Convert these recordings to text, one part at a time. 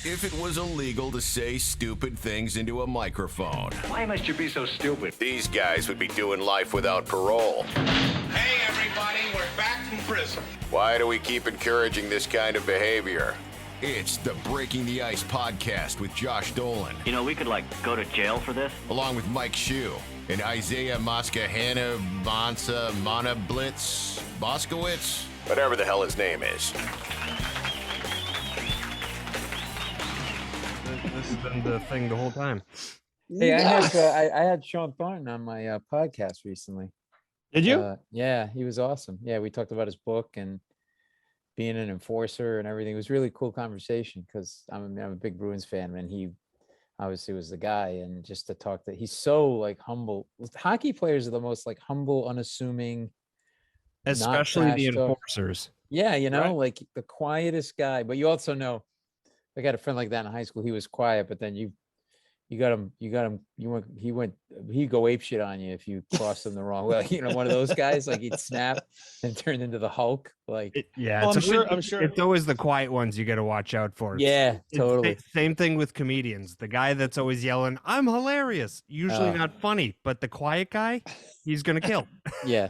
if it was illegal to say stupid things into a microphone. Why must you be so stupid? These guys would be doing life without parole. Hey, everybody, we're back from prison. Why do we keep encouraging this kind of behavior? It's the Breaking the Ice podcast with Josh Dolan. You know, we could, go to jail for this. Along with Mike Shue and Isaiah Moskahana Mana Blitz Boskowitz, whatever the hell his name is. This has been the thing the whole time. Hey, I had Shawn Thornton on my podcast recently. Did you? Yeah, he was awesome. Yeah, we talked about his book and being an enforcer and everything. It was a really cool conversation because I'm a big Bruins fan, and he obviously was the guy. And just to talk that he's so humble. Hockey players are the most humble, unassuming, especially the enforcers. Yeah, right? The quietest guy. But you also know, I got a friend like that in high school. He was quiet, but then he'd go apeshit on you if you crossed him the wrong way. One of those guys, he'd snap and turn into the Hulk. I'm sure it's always the quiet ones you got to watch out for. Yeah, totally. Same thing with comedians. The guy that's always yelling, "I'm hilarious," usually not funny, but the quiet guy, he's gonna kill. Yeah,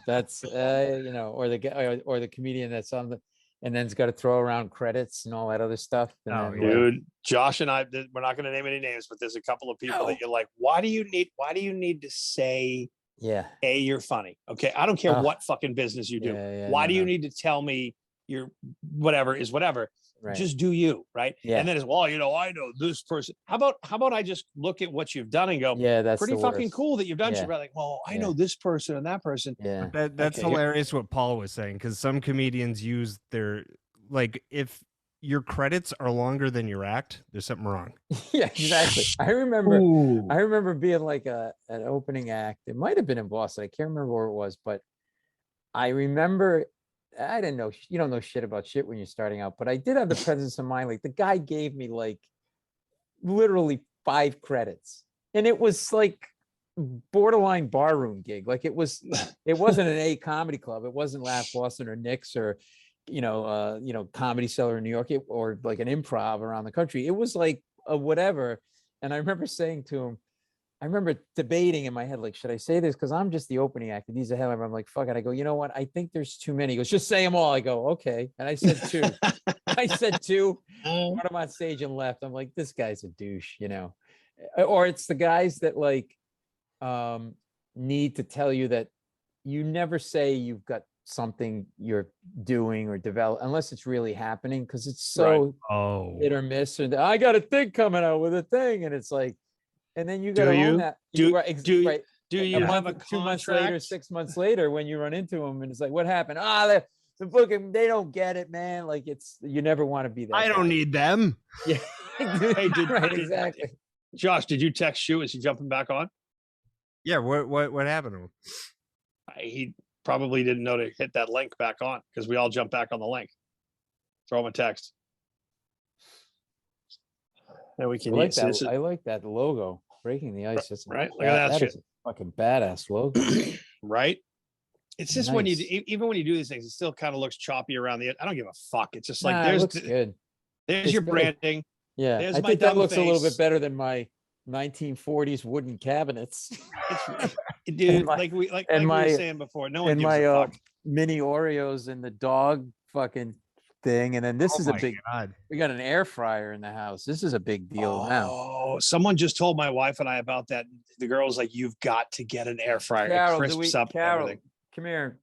that's or the guy or the comedian that's on the. And then's got to throw around credits and all that other stuff. Dude, Josh and I, we're not going to name any names, but there's a couple of people that you're like, why do you need to say, you're funny? Okay. I don't care what fucking business you do. Why do you need to tell me your whatever is whatever? Right. Just do you, right? Yeah. And then it's, I know this person. How about I just look at what you've done and go, that's pretty fucking cool that you've done. Yeah. So I know this person and that person. Yeah. That's hilarious what Paul was saying, because some comedians use their, if your credits are longer than your act, there's something wrong. Yeah, exactly. I remember being an opening act. It might have been in Boston. I can't remember where it was, but I remember I didn't know, you don't know shit about shit when you're starting out, but I did have the presence of mind. The guy gave me literally 5 credits, and it was borderline barroom gig. It wasn't an A comedy club. It wasn't Laugh Boston or Nick's or, Comedy Cellar in New York or an improv around the country. It was a whatever. And I remember saying to him, I remember debating in my head, should I say this? Because I'm just the opening act. And he's a hell of. I'm like, fuck it. I go, you know what? I think there's too many. He goes, just say them all. I go, okay. And I said 2. I said 2. Brought him on stage and left. I'm like, this guy's a douche, Or it's the guys that need to tell you that you never say you've got something you're doing or develop unless it's really happening, because it's so hit or miss. And I got a thing coming out with a thing, and it's and then you got to own that. Do you have a 2 months later, 6 months later, when you run into them, and it's what happened? The book, they don't get it, man. You never want to be that. I don't need them. Yeah. Exactly. Josh, did you text Shu? Is he jumping back on? Yeah. What happened to him? He probably didn't know to hit that link back on, because we all jumped back on the link. Throw him a text. And we can I like that logo, Breaking the Ice. Right? Look at that shit. Fucking badass logo. Right? It's just nice. Even when you do these things, it still kind of looks choppy around the. I don't give a fuck. It's just it looks good. There's your branding. Yeah, I think that looks a little bit better than my 1940s wooden cabinets. Dude, we were saying before, no one gives a fuck. Mini Oreos and the dog fucking thing, and then this is a big. God. We got an air fryer in the house. This is a big deal now. Oh, someone just told my wife and I about that. The girl's like, "You've got to get an air fryer. It crisps up everything." Come here.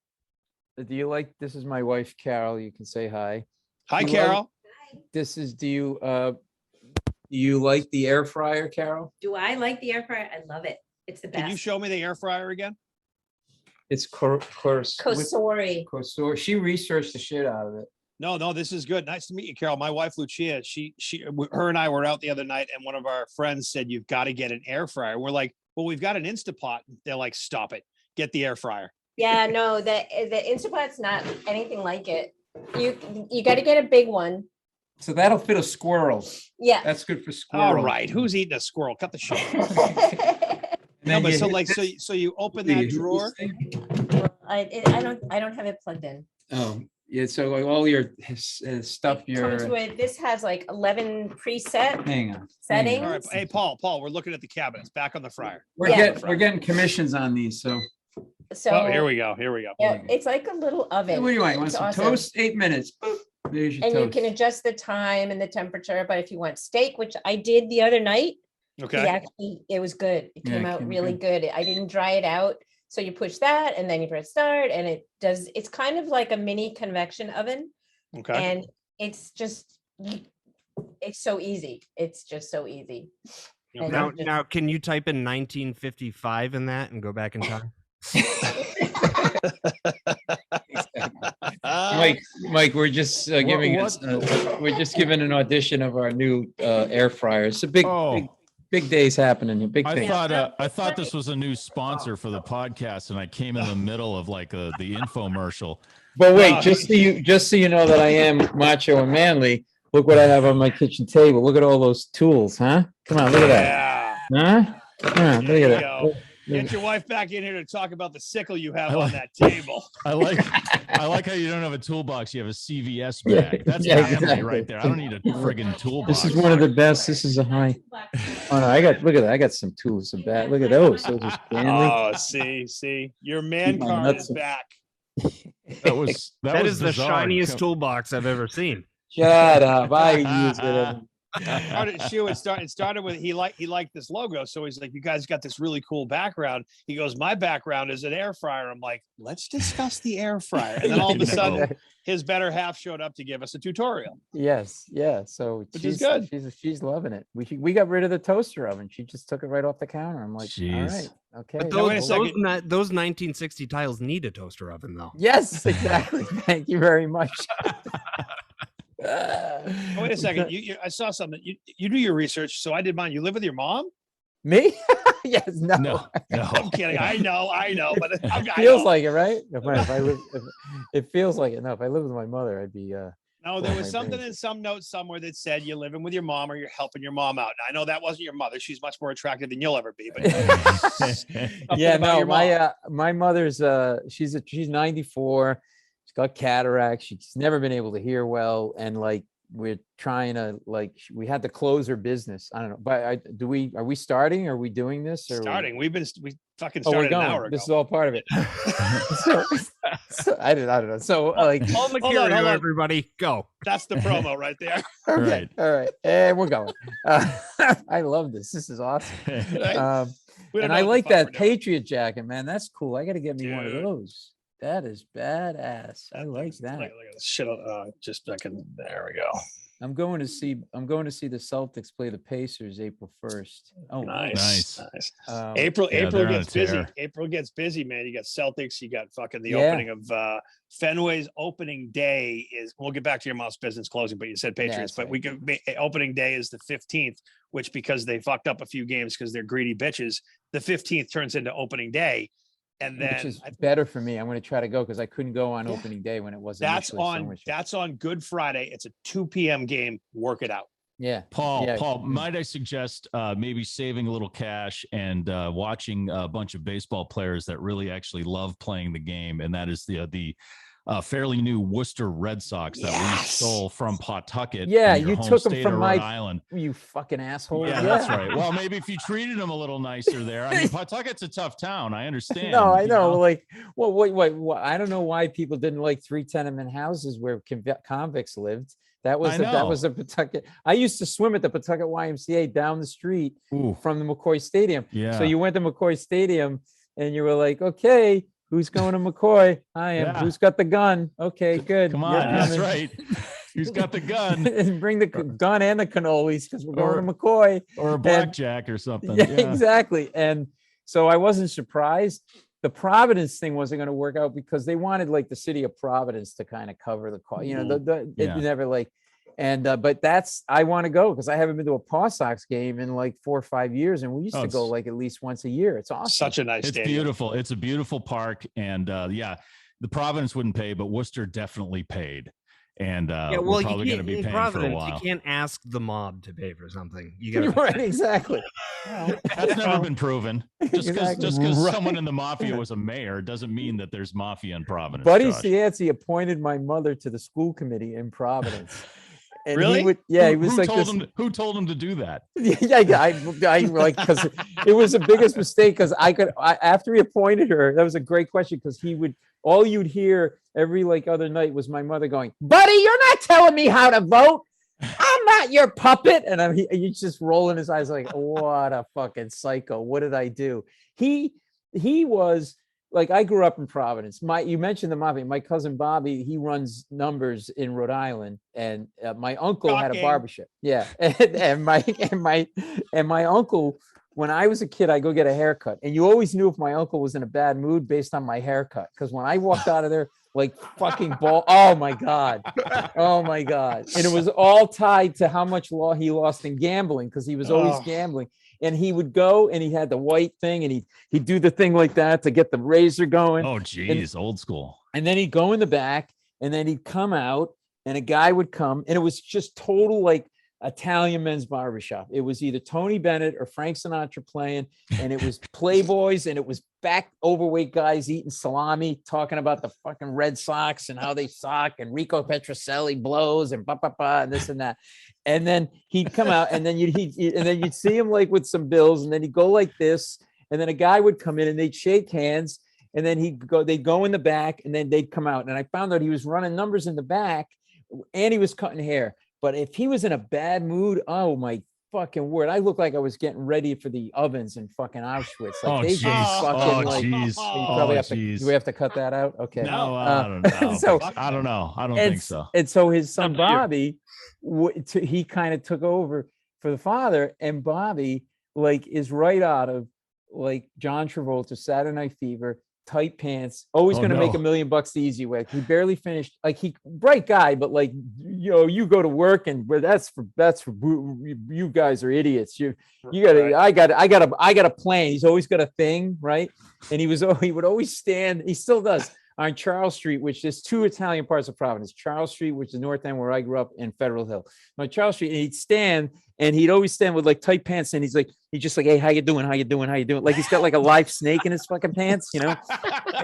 Do you like? This is my wife, Carol. You can say hi. Hi, Carol. Do you like the air fryer, Carol? Do I like the air fryer? I love it. It's the best. Can you show me the air fryer again? It's Kosori. Kosori. She researched the shit out of it. No, this is good. Nice to meet you, Carol. My wife, Lucia, her and I were out the other night, and one of our friends said, "You've got to get an air fryer." We're like, "Well, we've got an Instapot." They're like, "Stop it. Get the air fryer." Yeah, no, the Instapot's not anything like it. You got to get a big one. So that'll fit a squirrel. Yeah. That's good for squirrels. All right. Who's eating a squirrel? Cut the shit. No, but so you open that drawer. I don't have it plugged in. Oh, Yeah, so like all your stuff, this has like 11 preset hang on. settings. All right. Hey, Paul, we're looking at the cabinets back on the fryer. We're getting commissions on these, so. So here we go. Yeah, it's like a little oven. What do you want? You want some toast? 8 minutes. Boop. There's your toast. You can adjust the time and the temperature, but if you want steak, which I did the other night, it was good. It came out really good. I didn't dry it out. So you push that and then you press start and it's kind of like a mini convection oven. Okay. And it's so easy. It's just so easy. Okay. Now, can you type in 1955 in that and go back in time? Mike, we're just giving an audition of our new air fryer. It's a big days happening here. Big thing. I thought this was a new sponsor for the podcast, and I came in the middle of like the infomercial. But wait, just so you know that I am macho and manly. Look what I have on my kitchen table. Look at all those tools, huh? Come on, look at that. Huh? Come on, look at that. Get your wife back in here to talk about the sickle you have on that table. I like how you don't have a toolbox. You have a CVS bag. That's exactly right there. I don't need a friggin' toolbox. This is one of the best. This is a high. Oh no, look at that. I got some tools. Some bad. Look at those. Those are Stanley. Oh, see, your man card is back. That is the shiniest toolbox I've ever seen. Shut up! I use it. It started with he liked this logo, so he's like, you guys got this really cool background. He goes, my background is an air fryer. I'm like, let's discuss the air fryer. And then all of a sudden his better half showed up to give us a tutorial. Yes, yeah. So she's good. She's loving it. We got rid of the toaster oven. She just took it right off the counter. I'm like, all right, okay. But those 1960 tiles need a toaster oven though. Yes, exactly. Thank you very much. Wait a second. I saw something. You do your research, so I did mine. You live with your mom? Me? Yes. No. I'm kidding. I know. But it feels like it, right? It feels like it. No, if I lived with my mother, I'd be. No, there was something in some notes somewhere that said you're living with your mom or you're helping your mom out. Now, I know that wasn't your mother. She's much more attractive than you'll ever be. But yeah, no, my mother's she's 94. She's got cataracts. She's never been able to hear well, and like we're trying to we had to close her business. I don't know, but are we starting? Are we doing this? Or starting? We fucking started an hour ago. This is all part of it. so I don't know. So Paul Mecurio, everybody, go. That's the promo right there. Okay, all right, and we're going. I love this. This is awesome. And I like that Patriot jacket, man. That's cool. I got to get me one of those. That is badass. I like that. Look at this shit. Just fucking. There we go. I'm going to see the Celtics play the Pacers April 1st. Oh, nice. April gets busy. April gets busy, man. You got Celtics. You got fucking the opening of Fenway's opening day is. We'll get back to your mom's business closing, but you said Patriots. But we can. Opening day is the 15th, which because they fucked up a few games because they're greedy bitches. The 15th turns into opening day. And then, which is better for me. I'm going to try to go because I couldn't go on opening day when it wasn't. That's on Good Friday. It's a 2 p.m. game. Work it out. Yeah, Paul. Might I suggest maybe saving a little cash and watching a bunch of baseball players that really actually love playing the game, and that is the fairly new Worcester Red Sox that we stole from Pawtucket. Yeah, you took them from Rhode Island. You fucking asshole. Yeah, that's right. Well, maybe if you treated them a little nicer there. I mean, Pawtucket's a tough town. I understand. No, I know. Like, well, wait. I don't know why people didn't like 3 tenement houses where convicts lived. That was a Pawtucket. I used to swim at the Pawtucket YMCA down the street from the McCoy Stadium. Yeah. So you went to McCoy Stadium and you were like, okay. Who's going to McCoy? I am. Yeah. Who's got the gun? Okay, good. Come on, that's right. Who's got the gun? And bring the gun and the cannolis because we're going to McCoy. Or a blackjack or something. Yeah, exactly. And so I wasn't surprised. The Providence thing wasn't going to work out because they wanted like the city of Providence to kind of cover the cost. You know, it never like. And but I want to go because I haven't been to a Paw Sox game in like 4 or 5 years, and we used to go like at least once a year. It's awesome. Such a nice. It's beautiful. It's a beautiful park, and the Providence wouldn't pay, but Worcester definitely paid. And yeah, we're probably going to be paying for a while. You can't ask the mob to pay for something. You got right, exactly. That's never been proven. Just because Exactly. someone in the mafia was a mayor doesn't mean that there's mafia in Providence. Buddy Josh. Cianci appointed my mother to the school committee in Providence. And really? He would, yeah, he was who like told this. him, who told him to do that? Yeah, I like, because it was the biggest mistake. Because after he appointed her, that was a great question. Because all you'd hear every like other night was my mother going, "Buddy, you're not telling me how to vote. I'm not your puppet." And he's just rolling his eyes like, "What a fucking psycho! What did I do?" He was like, I grew up in Providence. You mentioned the mafia. My cousin Bobby, he runs numbers in Rhode Island, and my uncle had a barbershop. Yeah, and my uncle. When I was a kid, I go get a haircut, and you always knew if my uncle was in a bad mood based on my haircut. Because when I walked out of there, like fucking ball, oh my god, and it was all tied to how much he lost in gambling, because he was always gambling. And he would go, and he had the white thing, and he'd do the thing like that to get the razor going. Oh, geez, old school. And then he'd go in the back, and then he'd come out, and a guy would come, and it was just total like Italian men's barbershop. It was either Tony Bennett or Frank Sinatra playing, and it was Playboys, and it was back overweight guys eating salami, talking about the fucking Red Sox and how they suck, and Rico Petrocelli blows, and and this and that. And then he'd come out, and then you'd see him like with some bills, and then he'd go like this, and then a guy would come in, and they'd shake hands, and then they'd go in the back, and then they'd come out. And I found out he was running numbers in the back, and he was cutting hair. But if he was in a bad mood, oh my fucking word, I looked like I was getting ready for the ovens in fucking Auschwitz. Like Do we have to cut that out? Okay. No, I don't know. So I don't know. I don't think so. And so his son Bobby, he kind of took over for the father, and Bobby like is right out of like John Travolta, Saturday Night Fever, tight pants, always going to make $1 million the easy way. He barely finished. Like bright guy, but like, you go to work, and that's for you guys are idiots. You gotta, I got a plan. He's always got a thing, right? And he would always stand. He still does on Charles Street, which is two Italian parts of Providence. Charles Street, which is the North End where I grew up, and Federal Hill. On Charles Street, and he'd stand, and he'd always stand with like tight pants, and he's just like, "Hey, how you doing? How you doing? How you doing?" Like he's got like a live snake in his fucking pants, And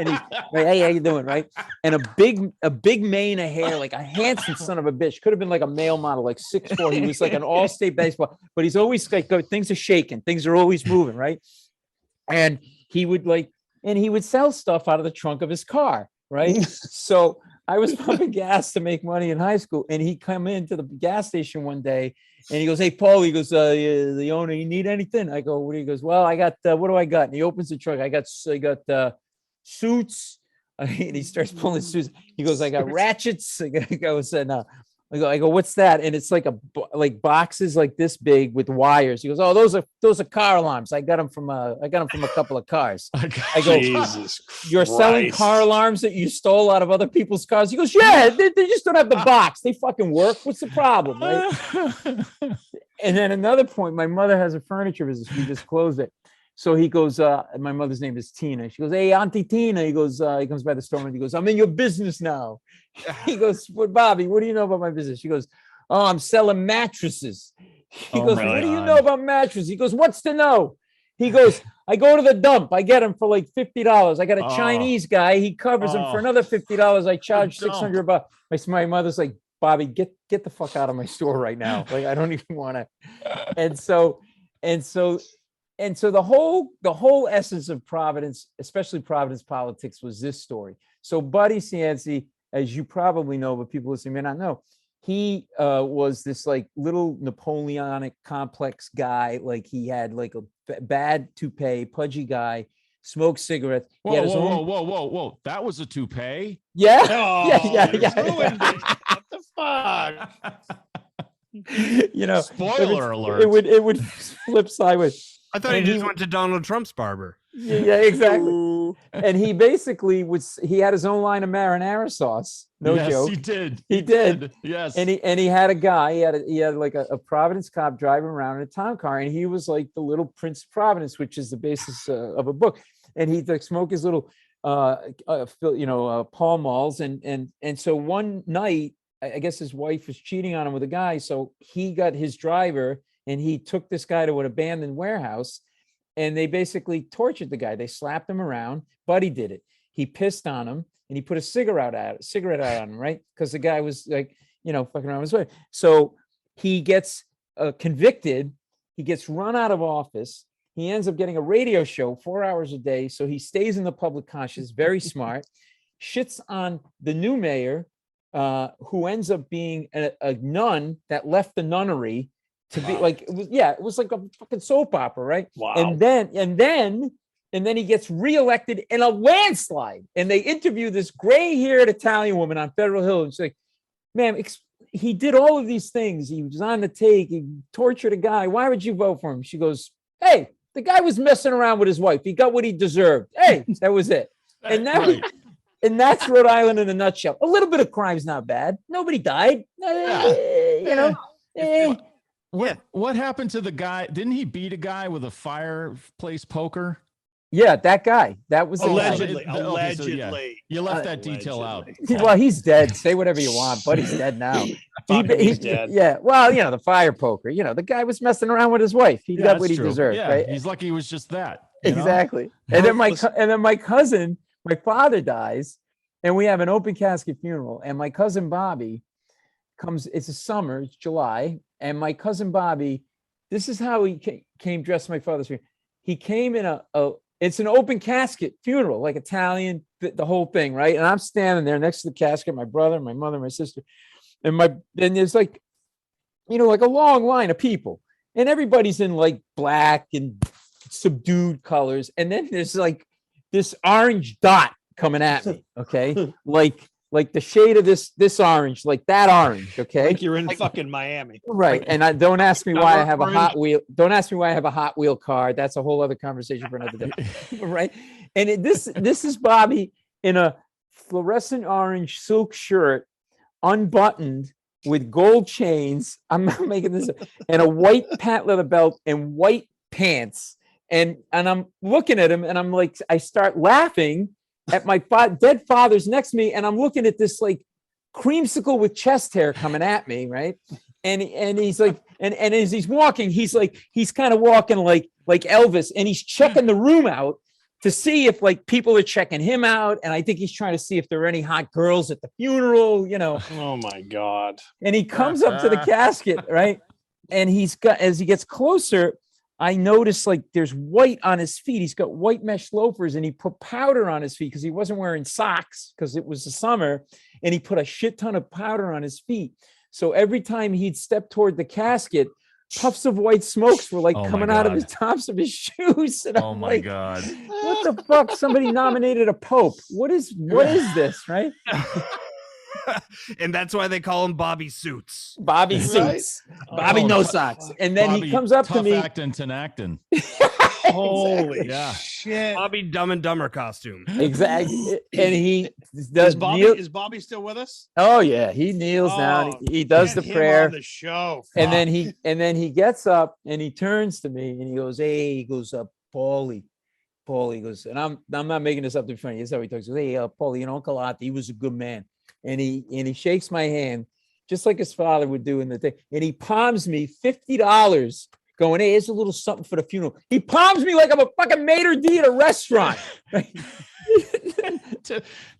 he's like, "Hey, how you doing?" Right? And a big mane of hair, like a handsome son of a bitch. Could have been like a male model, like 6'4". He was like an all-state baseball, but he's always like, things are shaking, things are always moving, right? And he would sell stuff out of the trunk of his car, right? So I was pumping gas to make money in high school, and he come into the gas station one day, and he goes, "Hey, Paul," he goes, "the owner, you need anything?" I go, "What?" He goes, "Well, I got, what do I got?" And he opens the trunk. I got suits. And he starts pulling suits. He goes, "I got ratchets." I go, "What's that?" And it's like boxes like this big with wires. He goes, "Oh, those are car alarms. I got them from a couple of cars." I go, Jesus "You're selling car alarms that you stole out of other people's cars?" He goes, "Yeah, they just don't have the box. They fucking work. What's the problem?" Right? And then another point, my mother has a furniture business. We just closed it. So he goes, my mother's name is Tina. She goes, "Hey, Auntie Tina." He goes, he comes by the store, and he goes, "I'm in your business now." He goes, "What, Bobby? What do you know about my business?" She goes, "Oh, I'm selling mattresses." He goes, "What do you know about mattresses?" He goes, "What's to know?" He goes, "I go to the dump. I get them for like $50. I got a Chinese guy. He covers them for another $50. I charge $600." My mother's like, "Bobby, get the fuck out of my store right now. Like, I don't even want to." And so the whole essence of Providence, especially Providence politics, was this story. So Buddy Cianci, as you probably know, but people listening may not know, he was this like little Napoleonic complex guy. Like he had like a bad toupee, pudgy guy, smoked cigarettes. Whoa. That was a toupee? Yeah. Oh, Yeah. What the fuck? Spoiler alert. It would flip sideways. I thought he just went to Donald Trump's barber. Yeah, exactly. And he basically he had his own line of marinara sauce. No joke. He did. He did. Yes. And he had a guy. He had like a Providence cop driving around in a town car, and he was like the little Prince of Providence, which is the basis of a book. And he'd like smoke his little Pall Malls, and so one night I guess his wife was cheating on him with a guy. So he got his driver and he took this guy to an abandoned warehouse and they basically tortured the guy. They slapped him around. Buddy did it. He pissed on him and he put a cigarette out on him, right? Because the guy was like, fucking around with his wife. So he gets convicted. He gets run out of office. He ends up getting a radio show 4 hours a day. So he stays in the public conscience, very smart, shits on the new mayor, who ends up being a nun that left the nunnery to be like, it was like a fucking soap opera, right? Wow. And then he gets reelected in a landslide. And they interview this gray-haired Italian woman on Federal Hill. And she's like, ma'am, he did all of these things. He was on the take. He tortured a guy. Why would you vote for him? She goes, hey, the guy was messing around with his wife. He got what he deserved. Hey, that was it. And that's Rhode Island in a nutshell. A little bit of crime's not bad. Nobody died. What happened to the guy? Didn't he beat a guy with a fireplace poker? Yeah, that guy. That was allegedly. You left that detail out. Well, he's dead. Say whatever you want, but he's dead now. He's dead. Yeah. Well, the fire poker. The guy was messing around with his wife. He got what he deserved. Yeah, right? He's lucky he was just that. Exactly. And then my cousin, my father dies, and we have an open casket funeral. And my cousin Bobby comes. It's a summer. It's July, and my cousin Bobby. This is how he came dressed to my father's funeral. He came in it's an open casket funeral, like Italian, the whole thing, right? And I'm standing there next to the casket, my brother, my mother, my sister, and there's like, like a long line of people, and everybody's in like black and subdued colors, and then there's like this orange dot coming at me, okay, like the shade of this orange, like that orange, okay, like you're in fucking Miami, right? And don't ask me why I have a Hot Wheel. Don't ask me why I have a Hot Wheel car. That's a whole other conversation for another day, right? And this is Bobby in a fluorescent orange silk shirt, unbuttoned with gold chains. I'm not making this up, and a white patent leather belt and white pants. And I'm looking at him, and I'm like, I start laughing at my dead father's next to me, and I'm looking at this like creamsicle with chest hair coming at me, right? And he's like, and as he's walking, he's kind of walking like Elvis, and he's checking the room out to see if like people are checking him out, and I think he's trying to see if there are any hot girls at the funeral, Oh my God! And he comes up to the casket, right? And as he gets closer, I noticed like there's white on his feet. He's got white mesh loafers, and he put powder on his feet because he wasn't wearing socks because it was the summer, and he put a shit ton of powder on his feet. So every time he'd step toward the casket, puffs of white smokes were like coming out of the tops of his shoes. And oh my God. What the fuck? Somebody nominated a pope. What is this, right? And that's why they call him Bobby Suits. Bobby Suits. Bobby no socks. And then Bobby, he comes up to me. Acting. Holy shit. Bobby Dumb and Dumber costume. Exactly. And he does. Is Bobby still with us? Oh yeah. He kneels down. He does the prayer. On the show. Fuck. And then he gets up and he turns to me and he goes, hey, he goes, Paulie. He goes, and I'm not making this up to be funny. That's how he talks. He goes, hey, Paulie, Uncle Art, he was a good man. And he shakes my hand just like his father would do in the thing. And he palms me $50, going, hey, here's a little something for the funeral. He palms me like I'm a fucking maitre d' at a restaurant.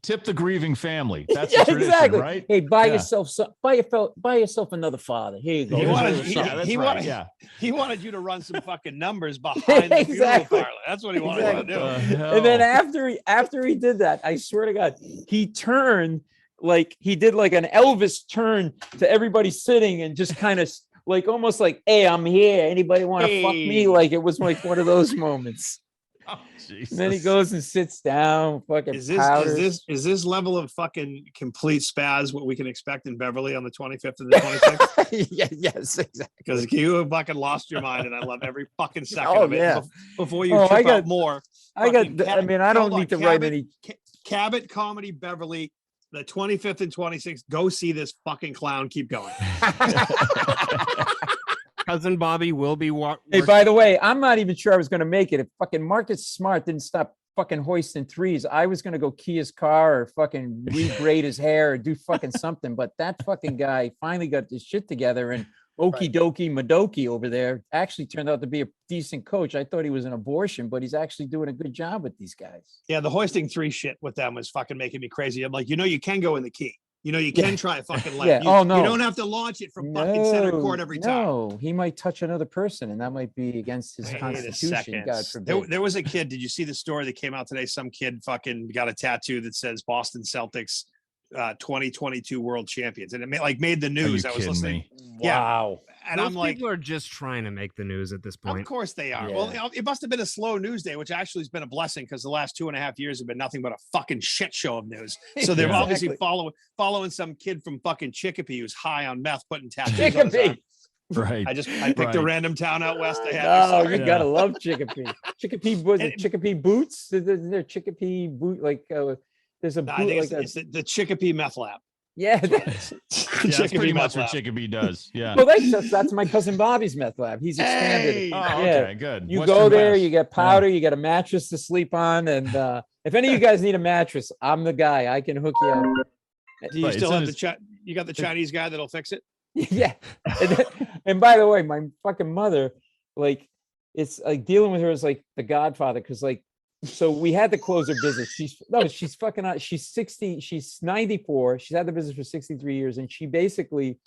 Tip the grieving family. That's the tradition, exactly. Right? Hey, buy yourself another father. Here you go. He wanted you to run some fucking numbers behind the funeral parlor. That's what he wanted you to do. And then after he did that, I swear to God, he turned like he did like an Elvis turn to everybody sitting and just kind of like almost like, hey, I'm here. Anybody want to fuck me? Like it was like one of those moments. Oh, Jesus. And then he goes and sits down. Fucking is this level of fucking complete spaz what we can expect in Beverly on the 25th and the 26th? Yes, exactly. Because you have fucking lost your mind, and I love every fucking second of it. Yeah. Before you trip out more, I don't need to write any. Cabot Comedy Beverly, the 25th and 26th. Go see this fucking clown. Keep going. Cousin Bobby will be Hey, by the way, I'm not even sure I was going to make it if fucking Marcus Smart didn't stop fucking hoisting threes. I was going to go key his car or fucking rebraid his hair or do fucking something. But that fucking guy finally got his shit together, and Okie dokie Madoki over there actually turned out to be a decent coach. I thought he was an abortion, but he's actually doing a good job with these guys. Yeah, the hoisting three shit with them was fucking making me crazy. I'm like, you can go in the key. You can try a fucking left. Yeah. You don't have to launch it from fucking center court every time. No, he might touch another person, and that might be against his constitution. God forbid. There was a kid. Did you see the story that came out today? Some kid fucking got a tattoo that says Boston Celtics 2022 World Champions, and it made the news. I was listening. Wow. And Those I'm like, people are just trying to make the news at this point. Of course they are. Yeah. Well, it must have been a slow news day, which actually has been a blessing because the last 2.5 years have been nothing but a fucking shit show of news. So they're obviously following some kid from fucking Chicopee who's high on meth, putting tattoos on his arm. Right. I picked a random town out west. You gotta love Chicopee. Chicopee boots. They're Chicopee boot. There's a boot. I think it's the Chicopee meth lab. Yeah, that's pretty much what Chicopee does. Yeah. Well, that's my cousin Bobby's meth lab. He's expanded. Hey! Okay, good. You go there, you get powder, you get a mattress to sleep on, and if any of you guys need a mattress, I'm the guy. I can hook you up. Do you still have you got the Chinese guy that'll fix it? Yeah. And by the way, my fucking mother, it's like dealing with her is like the Godfather, because so we had to close her business. She's fucking out. She's 60. She's 94. She's had the business for 63 years. And she basically,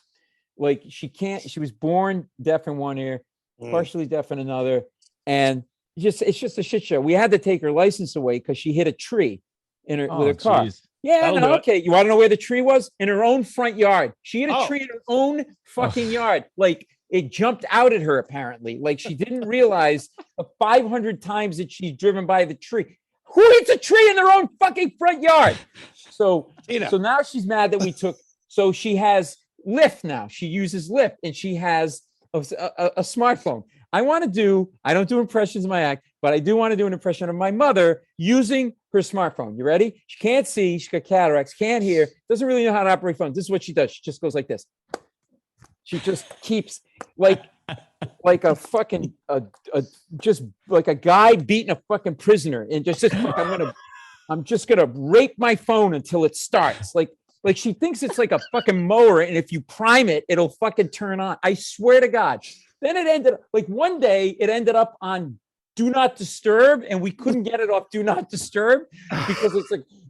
she was born deaf in one ear, partially deaf in another. And it's just a shit show. We had to take her license away because she hit a tree with her car. Geez. Yeah, okay. You want to know where the tree was? In her own front yard. She hit a tree in her own fucking yard. It jumped out at her, apparently. She didn't realize the 500 times that she's driven by the tree. Who hits a tree in their own fucking front yard? So now she's mad that we took. So she has Lyft now. She uses Lyft, and she has a smartphone. I don't do impressions in my act, but I do want to do an impression of my mother using her smartphone. You ready? She can't see. She's got cataracts, can't hear, doesn't really know how to operate phone. This is what she does. She just goes like this. She just keeps like a fucking just like a guy beating a fucking prisoner, and just I'm just gonna rape my phone until it starts. Like she thinks it's like a fucking mower, and if you prime it, it'll fucking turn on. I swear to God. Then it ended one day it ended up on Do Not Disturb, and we couldn't get it off Do Not Disturb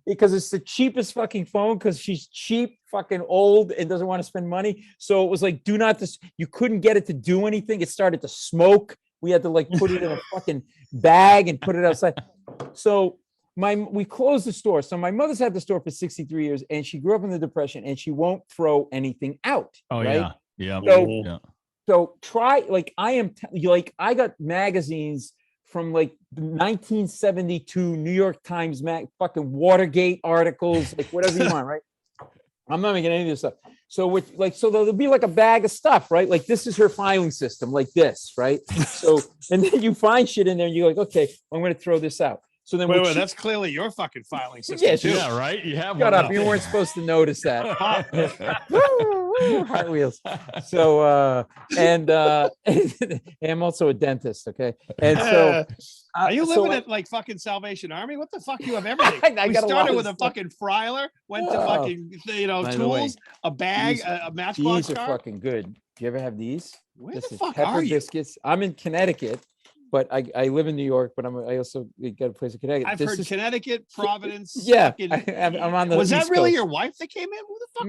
because it's the cheapest fucking phone, because she's cheap, fucking old, and doesn't want to spend money. So it was do not this. You couldn't get it to do anything. It started to smoke. We had to put it in a fucking bag and put it outside. So we closed the store. So my mother's had the store for 63 years, and she grew up in the Depression, and she won't throw anything out. Oh, right? Yeah. So try, I got magazines from 1972 New York Times fucking Watergate articles, whatever you want, right? I'm not making any of this stuff. So so there'll be a bag of stuff, right? This is her filing system, like this, right? So, and then you find shit in there, and you're like, okay, I'm going to throw this out. So then wait, that's clearly your fucking filing system too. Yeah, right. You have Shut up. You weren't supposed to notice that. Hot Wheels. So and I'm also a dentist, okay? And so are you living at fucking Salvation Army? What the fuck? You have everything. We started with a fucking fryer, went to fucking tools, a bag, a matchbox. These are fucking good. Do you ever have these? Where the fuck are you? Biscuits. I'm in Connecticut. But I live in New York, but I also got a place in Connecticut. I've heard Connecticut, Providence. Yeah, I'm on the. Was that East really Coast. your wife that came in? Who the fuck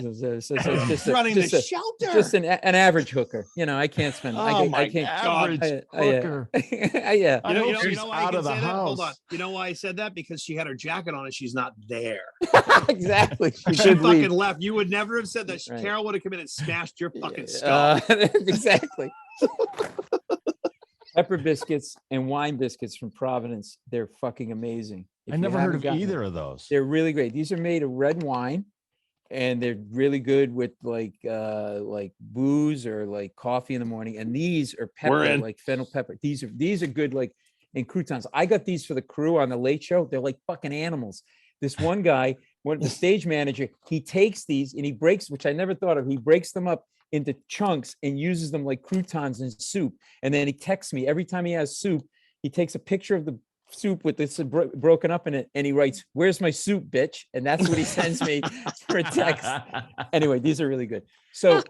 was that? Just running the shelter. Just an average hooker. I can't spend. I can't. Average hooker. Yeah. You know why out of the house. Hold on. You know why I said that? Because she had her jacket on and she's not there. Exactly. She fucking left. You would never have said that. Right. Carol would have come in and smashed your fucking skull. Exactly. Pepper biscuits and wine biscuits from Providence. They're fucking amazing. I never heard of either of those. They're really great. These are made of red wine, and they're really good with booze or coffee in the morning. And these are pepper, like fennel pepper. These are good in croutons. I got these for the crew on the Late Show. They're like fucking animals. This one guy, the stage manager, he takes these and he breaks, which I never thought of. He breaks them up into chunks and uses them like croutons in soup. And then he texts me every time he has soup. He takes a picture of the soup with this broken up in it, and he writes, "Where's my soup, bitch?" And that's what he sends me for a text. Anyway, these are really good. So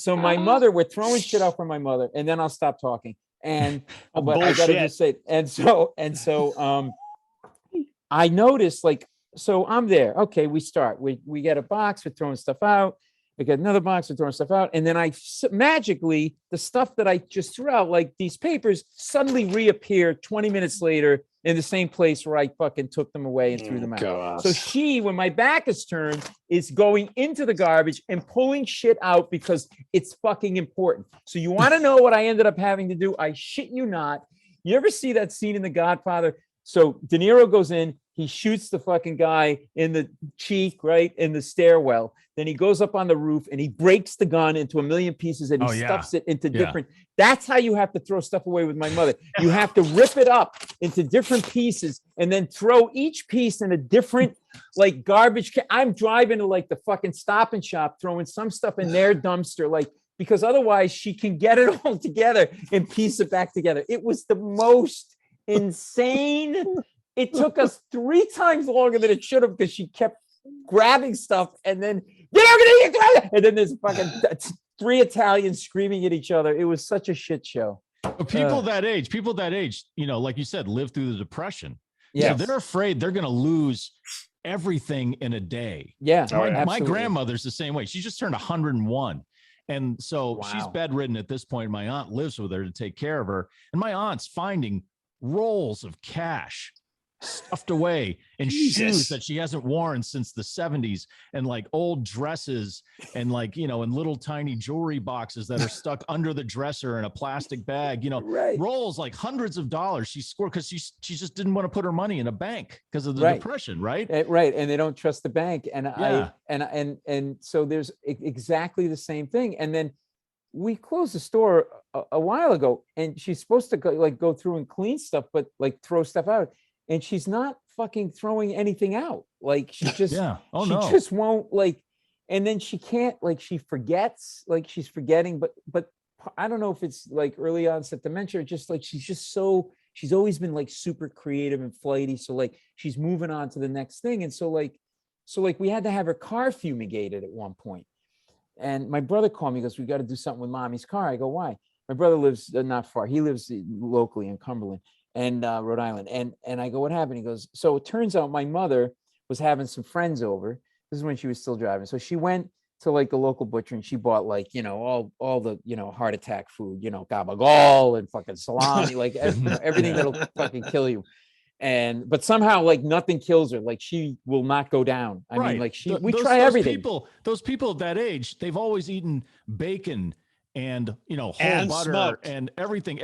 my mother, we're throwing shit out for my mother, and then I'll stop talking. And but I gotta just say, and so I noticed, like, so I'm there. Okay, we start. We get a box, we're throwing stuff out. I get another box, we're throwing stuff out, and then magically the stuff that I just threw out, like these papers, suddenly reappear 20 minutes later in the same place where I fucking took them away and threw them out. Gosh. So she, when my back is turned, is going into the garbage and pulling shit out because it's fucking important. So you want to know what I ended up having to do? I shit you not. You ever see that scene in The Godfather? So De Niro goes in, he shoots the fucking guy in the cheek, right, in the stairwell. Then he goes up on the roof and he breaks the gun into a million pieces and he stuffs it into different. That's how you have to throw stuff away with my mother. You have to rip it up into different pieces and then throw each piece in a different, like, garbage can. I'm driving to like the fucking Stop and Shop, throwing some stuff in their dumpster, like, because otherwise she can get it all together and piece it back together. It was the most insane. It took us 3 times longer than it should have because she kept grabbing stuff and then and then there's fucking 3 Italians screaming at each other. It was such a shit show. People that age, you know, like you said, lived through the Depression. Yeah, so they're afraid they're going to lose everything in a day. Yeah, my grandmother's the same way. She just turned 101. And so she's bedridden at this point. My aunt lives with her to take care of her. And my aunt's finding rolls of cash stuffed away and shoes that she hasn't worn since the 70s, and like old dresses, and like, you know, and little tiny jewelry boxes that are stuck under the dresser in a plastic bag, you know, rolls, like hundreds of dollars she scored because she just didn't want to put her money in a bank because of the Depression, right? And they don't trust the bank. And and so there's exactly the same thing. And then we closed the store a while ago, and she's supposed to go through and clean stuff, but like throw stuff out. And she's not fucking throwing anything out. Like, she just, just won't, like, and then she can't, like, she forgets, like, she's forgetting, but I don't know if it's like early onset dementia, or just like, she's always been like super creative and flighty. So like, she's moving on to the next thing. And so we had to have her car fumigated at one point. And my brother called me, he goes, "We got to do something with mommy's car." I go, "Why?" My brother lives not far. He lives locally in Cumberland and Rhode Island. And I go, "What happened?" He goes, "So it turns out my mother was having some friends over." This is when she was still driving. So she went to like the local butcher and she bought, like, you know, all the, you know, heart attack food, you know, gabagool and fucking salami, like everything that'll fucking kill you. But somehow, like, nothing kills her. Like, she will not go down. I mean, like, we try everything. Those people at that age, they've always eaten bacon and, you know, whole butter smoked. And everything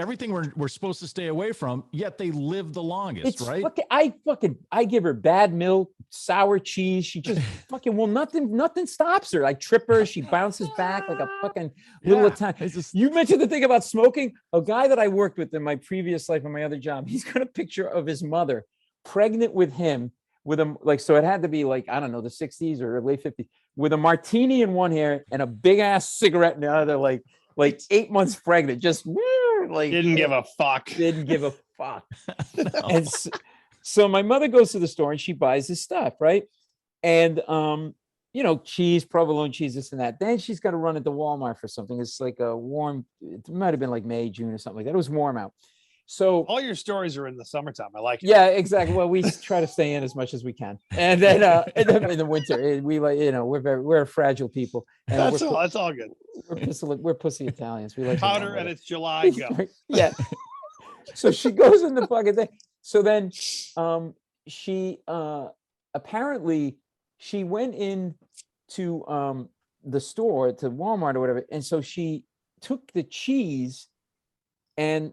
we're supposed to stay away from, yet they live the longest, right? I give her bad milk, sour cheese. She just fucking, well, nothing stops her. I trip her. She bounces back like a fucking little Italian. You mentioned the thing about smoking. A guy that I worked with in my previous life, in my other job, he's got a picture of his mother pregnant with him, with him, like, so it had to be like, I don't know, the 60s or late 50s, with a martini in one hand and a big ass cigarette in the other, like 8 months pregnant, just like didn't give a fuck. No. And so my mother goes to the store and she buys this stuff, right? And you know, cheese, provolone cheese, this and that. Then she's got to run into Walmart for something. It's like a warm, it might have been like May, June or something like that. It was warm out. So all your stories are in the summertime. I like it. Yeah, exactly. Well, we try to stay in as much as we can, and then in the winter, we, like, you know, we're fragile people. And that's all good. We're pussy Italians. We like powder, and it's July. Go. Yeah. So she goes in the fucking thing. So then, she apparently she went in to the store, to Walmart or whatever, and so she took the cheese and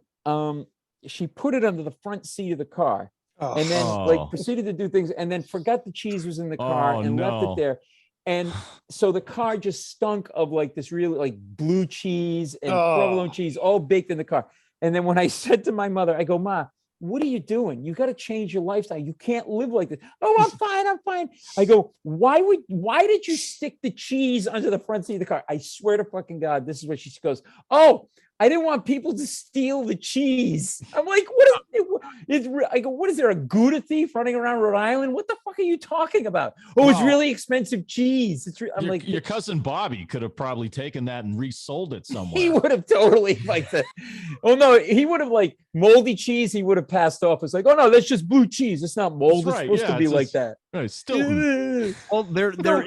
she put it under the front seat of the car, and then like proceeded to do things, and then forgot the cheese was in the car and left it there. And so the car just stunk of like this really like blue cheese and provolone cheese all baked in the car. And then when I said to my mother, I go, "Ma, what are you doing? You got to change your lifestyle. You can't live like this." "Oh, I'm fine. I go, why did you stick the cheese under the front seat of the car?" I swear to fucking God, this is what she goes, "Oh, I didn't want people to steal the cheese. I'm like, I go, what is there, a Gouda thief running around Rhode Island? What the fuck are you talking about? Oh, it's really expensive cheese. I'm like, your cousin Bobby could have probably taken that and resold it somewhere. He would have totally like that. Oh no, he would have like moldy cheese. He would have passed off. It's like, oh no, that's just blue cheese. It's not mold. It's supposed to be like that. Right, still. Well, there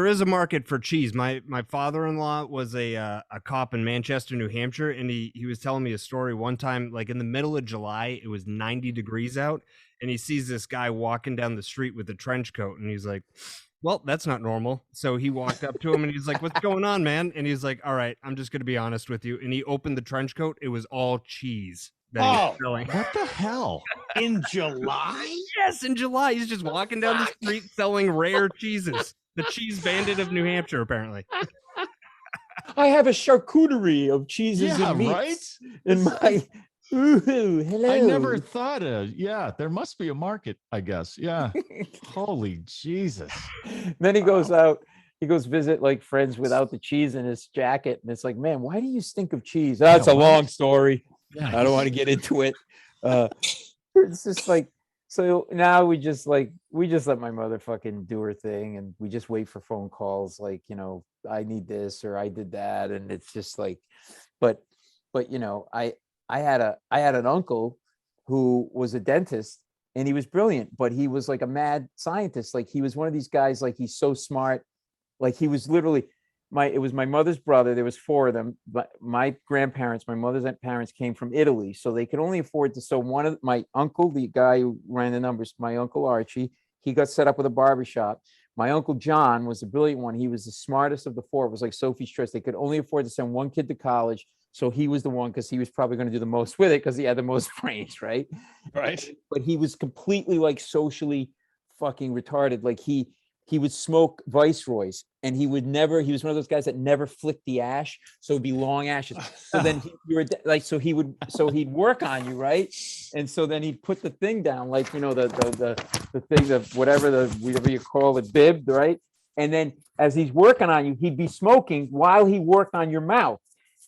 is a market for cheese. My father-in-law was a cop in Manchester, New Hampshire, and he was telling me a story one time, like in the middle of July, it was 90 degrees out, and he sees this guy walking down the street with a trench coat, and he's like, well, that's not normal. So he walked up to him and he's like, what's going on, man? And he's like, all right, I'm just gonna be honest with you. And he opened the trench coat. It was all cheese. What the hell? In July? Yes, in July. He's just walking down the street selling rare cheeses. The cheese bandit of New Hampshire, apparently. I have a charcuterie of cheeses and meats right? in my. Ooh, hello. I never thought of. Yeah, there must be a market, I guess. Yeah. Holy Jesus. Then he goes out. He goes visit like friends without the cheese in his jacket, and it's like, man, why do you stink of cheese? That's a long story. Yeah. I don't want to get into it. It's just like, so now we just let my mother fucking do her thing, and we just wait for phone calls like, you know, I need this or I did that, and it's just like, but you know, I had an uncle who was a dentist, and he was brilliant, but he was like a mad scientist. Like he was one of these guys, like he's so smart, like he was literally it was my mother's brother. There was 4 of them, but my grandparents, my mother's parents came from Italy. So they could only afford to. So one of my uncle, the guy who ran the numbers, my uncle Archie, he got set up with a barbershop. My uncle John was the brilliant one. He was the smartest of the 4. It was like Sophie's choice. They could only afford to send one kid to college. So he was the one, because he was probably going to do the most with it because he had the most brains, right? Right. But he was completely like socially fucking retarded. Like he would smoke Viceroys, and he was one of those guys that never flicked the ash. So it'd be long ashes. So then he'd work on you, right? And so then he'd put the thing down, like, you know, the thing, whatever you call it, bib, right? And then as he's working on you, he'd be smoking while he worked on your mouth.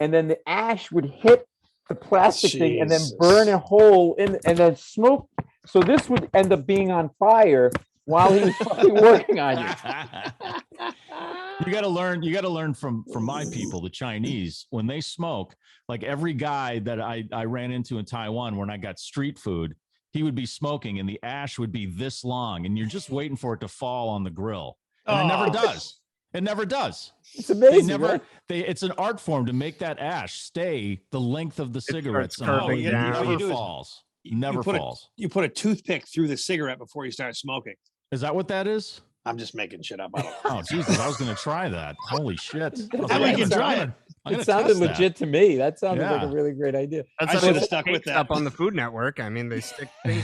And then the ash would hit the plastic thing and then burn a hole in, and then smoke. So this would end up being on fire while he was fucking working on you. You got to learn from my people, the Chinese. When they smoke, like every guy that I ran into in Taiwan when I got street food, he would be smoking and the ash would be this long, and you're just waiting for it to fall on the grill. And it never does. It never does. It's amazing. It's an art form to make that ash stay the length of the cigarette. Never falls. Never falls. You put a toothpick through the cigarette before you start smoking. Is that what that is? I'm just making shit up. Oh, Jesus. I was going to try that. Holy shit. It sounded legit to me. That sounded like a really great idea. I should have stuck with that. Up on the Food Network. I mean, they stick things.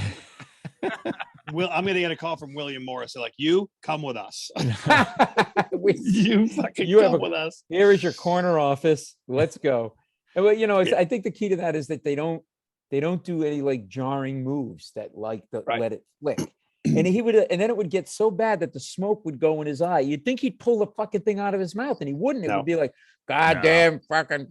I'm going to get a call from William Morris. They're like, you come with us. You come with us. Here is your corner office. Let's go. And, well, you know, I think the key to that is that they don't do any like jarring moves that like let it flick. And then it would get so bad that the smoke would go in his eye. You'd think he'd pull the fucking thing out of his mouth, and he wouldn't. It would be like, goddamn fucking.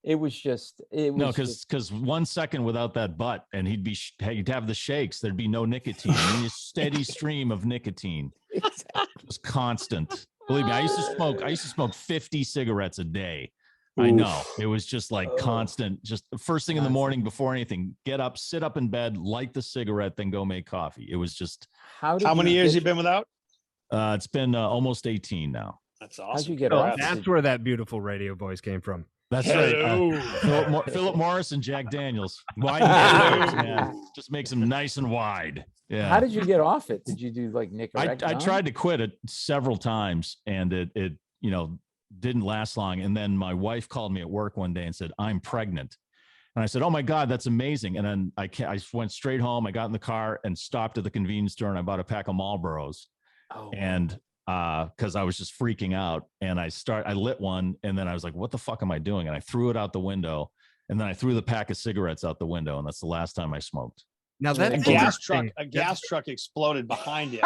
It was just. Because 1 second without that butt, and he'd have the shakes. There'd be no nicotine. A steady stream of nicotine. It was constant. Believe me, I used to smoke 50 cigarettes a day. I know. It was just like constant, just first thing in the morning before anything, get up, sit up in bed, light the cigarette, then go make coffee. It was just. How many years you been without? It's been almost 18 now. That's awesome. How'd you get off? That's where that beautiful radio voice came from. That's right. Philip Morris and Jack Daniels. Wide, just makes them nice and wide. Yeah. How did you get off it? Did you do like Nick? I tried to quit it several times, and it didn't last long. And then my wife called me at work one day and said, I'm pregnant. And I said, oh my God, that's amazing. And then I went straight home. I got in the car and stopped at the convenience store, and I bought a pack of Marlboros. And because I was just freaking out, and I lit one, and then I was like, what the fuck am I doing? And I threw it out the window, and then I threw the pack of cigarettes out the window. And that's the last time I smoked. Now that a gas truck exploded behind him.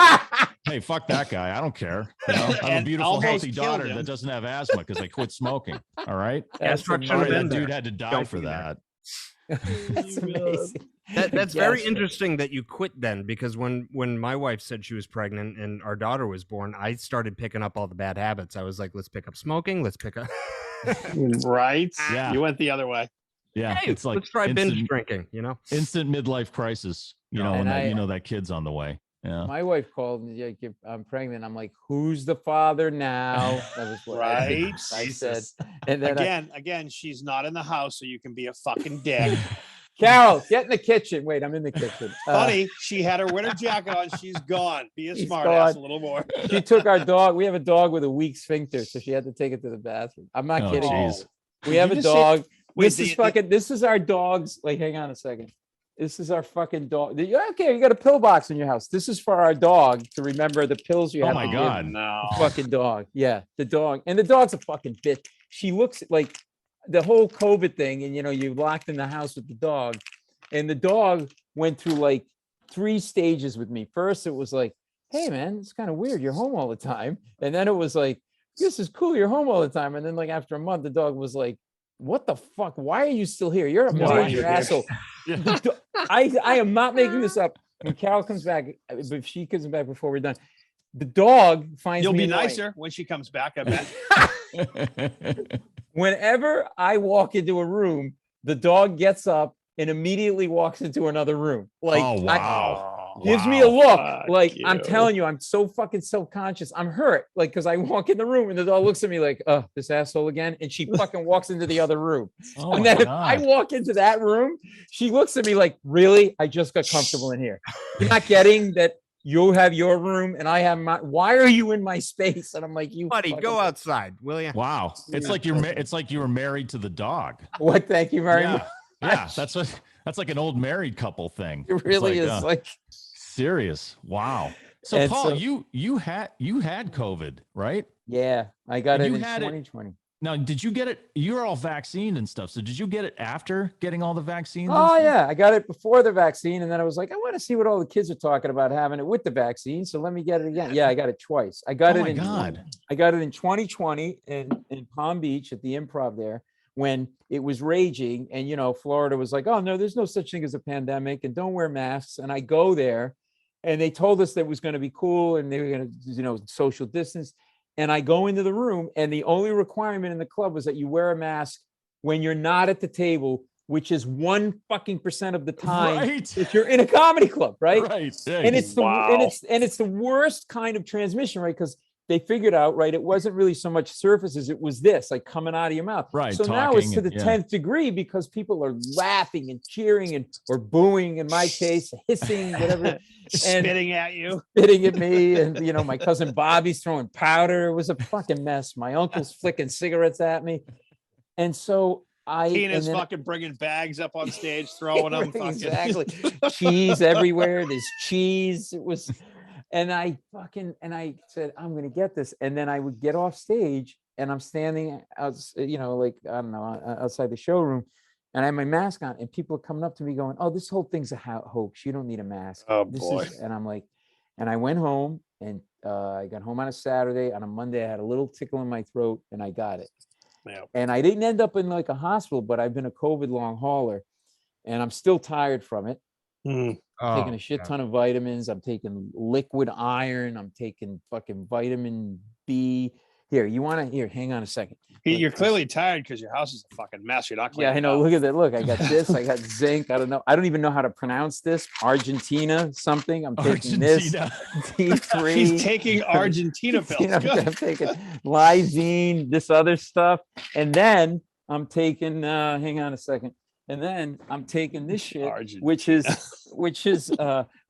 Hey, fuck that guy. I don't care. You know, I have a beautiful, healthy daughter that doesn't have asthma because I quit smoking. All right. Gas truck should have been that dude had to die for that. That's amazing. That's very interesting that you quit then, because when my wife said she was pregnant and our daughter was born, I started picking up all the bad habits. I was like, let's pick up smoking. Let's pick up. Right. Yeah. You went the other way. Yeah. Hey, it's like let's try binge drinking, you know, instant midlife crisis, you know, and that, you know, that kid's on the way. Yeah. My wife called me, like, I'm pregnant. I'm like, who's the father now? That was what right. I said. And then again, she's not in the house, so you can be a fucking dick. Carol, get in the kitchen. Wait, I'm in the kitchen. Funny, she had her winter jacket on. She's gone. Be a smart ass a little more. She took our dog. We have a dog with a weak sphincter, so she had to take it to the bathroom. I'm not kidding. Geez. We have a dog. This is our dog's. Like, hang on a second. This is our fucking dog. Okay, you got a pill box in your house. This is for our dog to remember the pills you have. Oh my God. No. Fucking dog. Yeah, the dog. And the dog's a fucking bitch. She looks like the whole COVID thing, and you know, you locked in the house with the dog. And the dog went through like 3 stages with me. First, it was like, hey man, it's kind of weird. You're home all the time. And then it was like, this is cool. You're home all the time. And then like after a month, the dog was like, what the fuck? Why are you still here? You're a major asshole. I am not making this up. When Carol comes back, if she comes back before we're done, the dog finds You'll me be annoying. nicer when she comes back, I bet. Whenever I walk into a room, the dog gets up and immediately walks into another room. Like, oh, wow. Gives me a look. Like, I'm telling you, I'm so fucking self-conscious. I'm hurt. Like, because I walk in the room and the dog looks at me like, oh, this asshole again. And she fucking walks into the other room. Oh, and then if I walk into that room, she looks at me like, really? I just got comfortable in here. You're not getting that you have your room and I have my, why are you in my space? And I'm like, you buddy, go outside, will you? Wow. It's like you were married to the dog. What? Thank you very much. Yeah, that's like an old married couple thing. It really is like serious. Wow. So and Paul, you had COVID, right? Yeah, I got it in 2020. Now, did you get it? You're all vaccinated and stuff. So did you get it after getting all the vaccines? Oh yeah, I got it before the vaccine, and then I was like, I want to see what all the kids are talking about having it with the vaccine. So let me get it again. Yeah, I got it twice. I got it in 2020 in Palm Beach at the Improv there, when it was raging, and you know, Florida was like, oh no, there's no such thing as a pandemic, and don't wear masks. And I go there, and they told us that it was going to be cool, and they were going to, you know, social distance. And I go into the room, and the only requirement in the club was that you wear a mask when you're not at the table, which is 1% of the time if you're in a comedy club, right? Right. And it's the worst kind of transmission, right? Because they figured out, right, it wasn't really so much surfaces, it was this, like coming out of your mouth. Right. So now it's to the 10th degree because people are laughing and cheering or booing, in my case, hissing, whatever. And spitting at you. Spitting at me. And, you know, my cousin Bobby's throwing powder. It was a fucking mess. My uncle's flicking cigarettes at me. And so Tina's fucking bringing bags up on stage, throwing them. Exactly. Cheese everywhere. There's cheese. It was... And I said, I'm going to get this. And then I would get off stage and I'm standing out, you know, like, I don't know, outside the showroom, and I have my mask on, and people are coming up to me going, oh, this whole thing's a hoax. You don't need a mask. Oh, boy. And I'm like, and I went home, and I got home on a Saturday. On a Monday, I had a little tickle in my throat, and I got it. Yeah. And I didn't end up in like a hospital, but I've been a COVID long hauler, and I'm still tired from it. I'm taking a shit ton of vitamins. I'm taking liquid iron. I'm taking fucking vitamin B. Here, hang on a second. You're clearly tired because your house is a fucking mess. You're not cleaning. Yeah, I know. Look at that. Look, I got this. I got zinc. I don't know. I don't even know how to pronounce this. Argentina something. I'm taking this. D3. He's taking Argentina pills. I'm taking lysine, this other stuff. And then I'm taking, hang on a second. And then I'm taking this shit, which is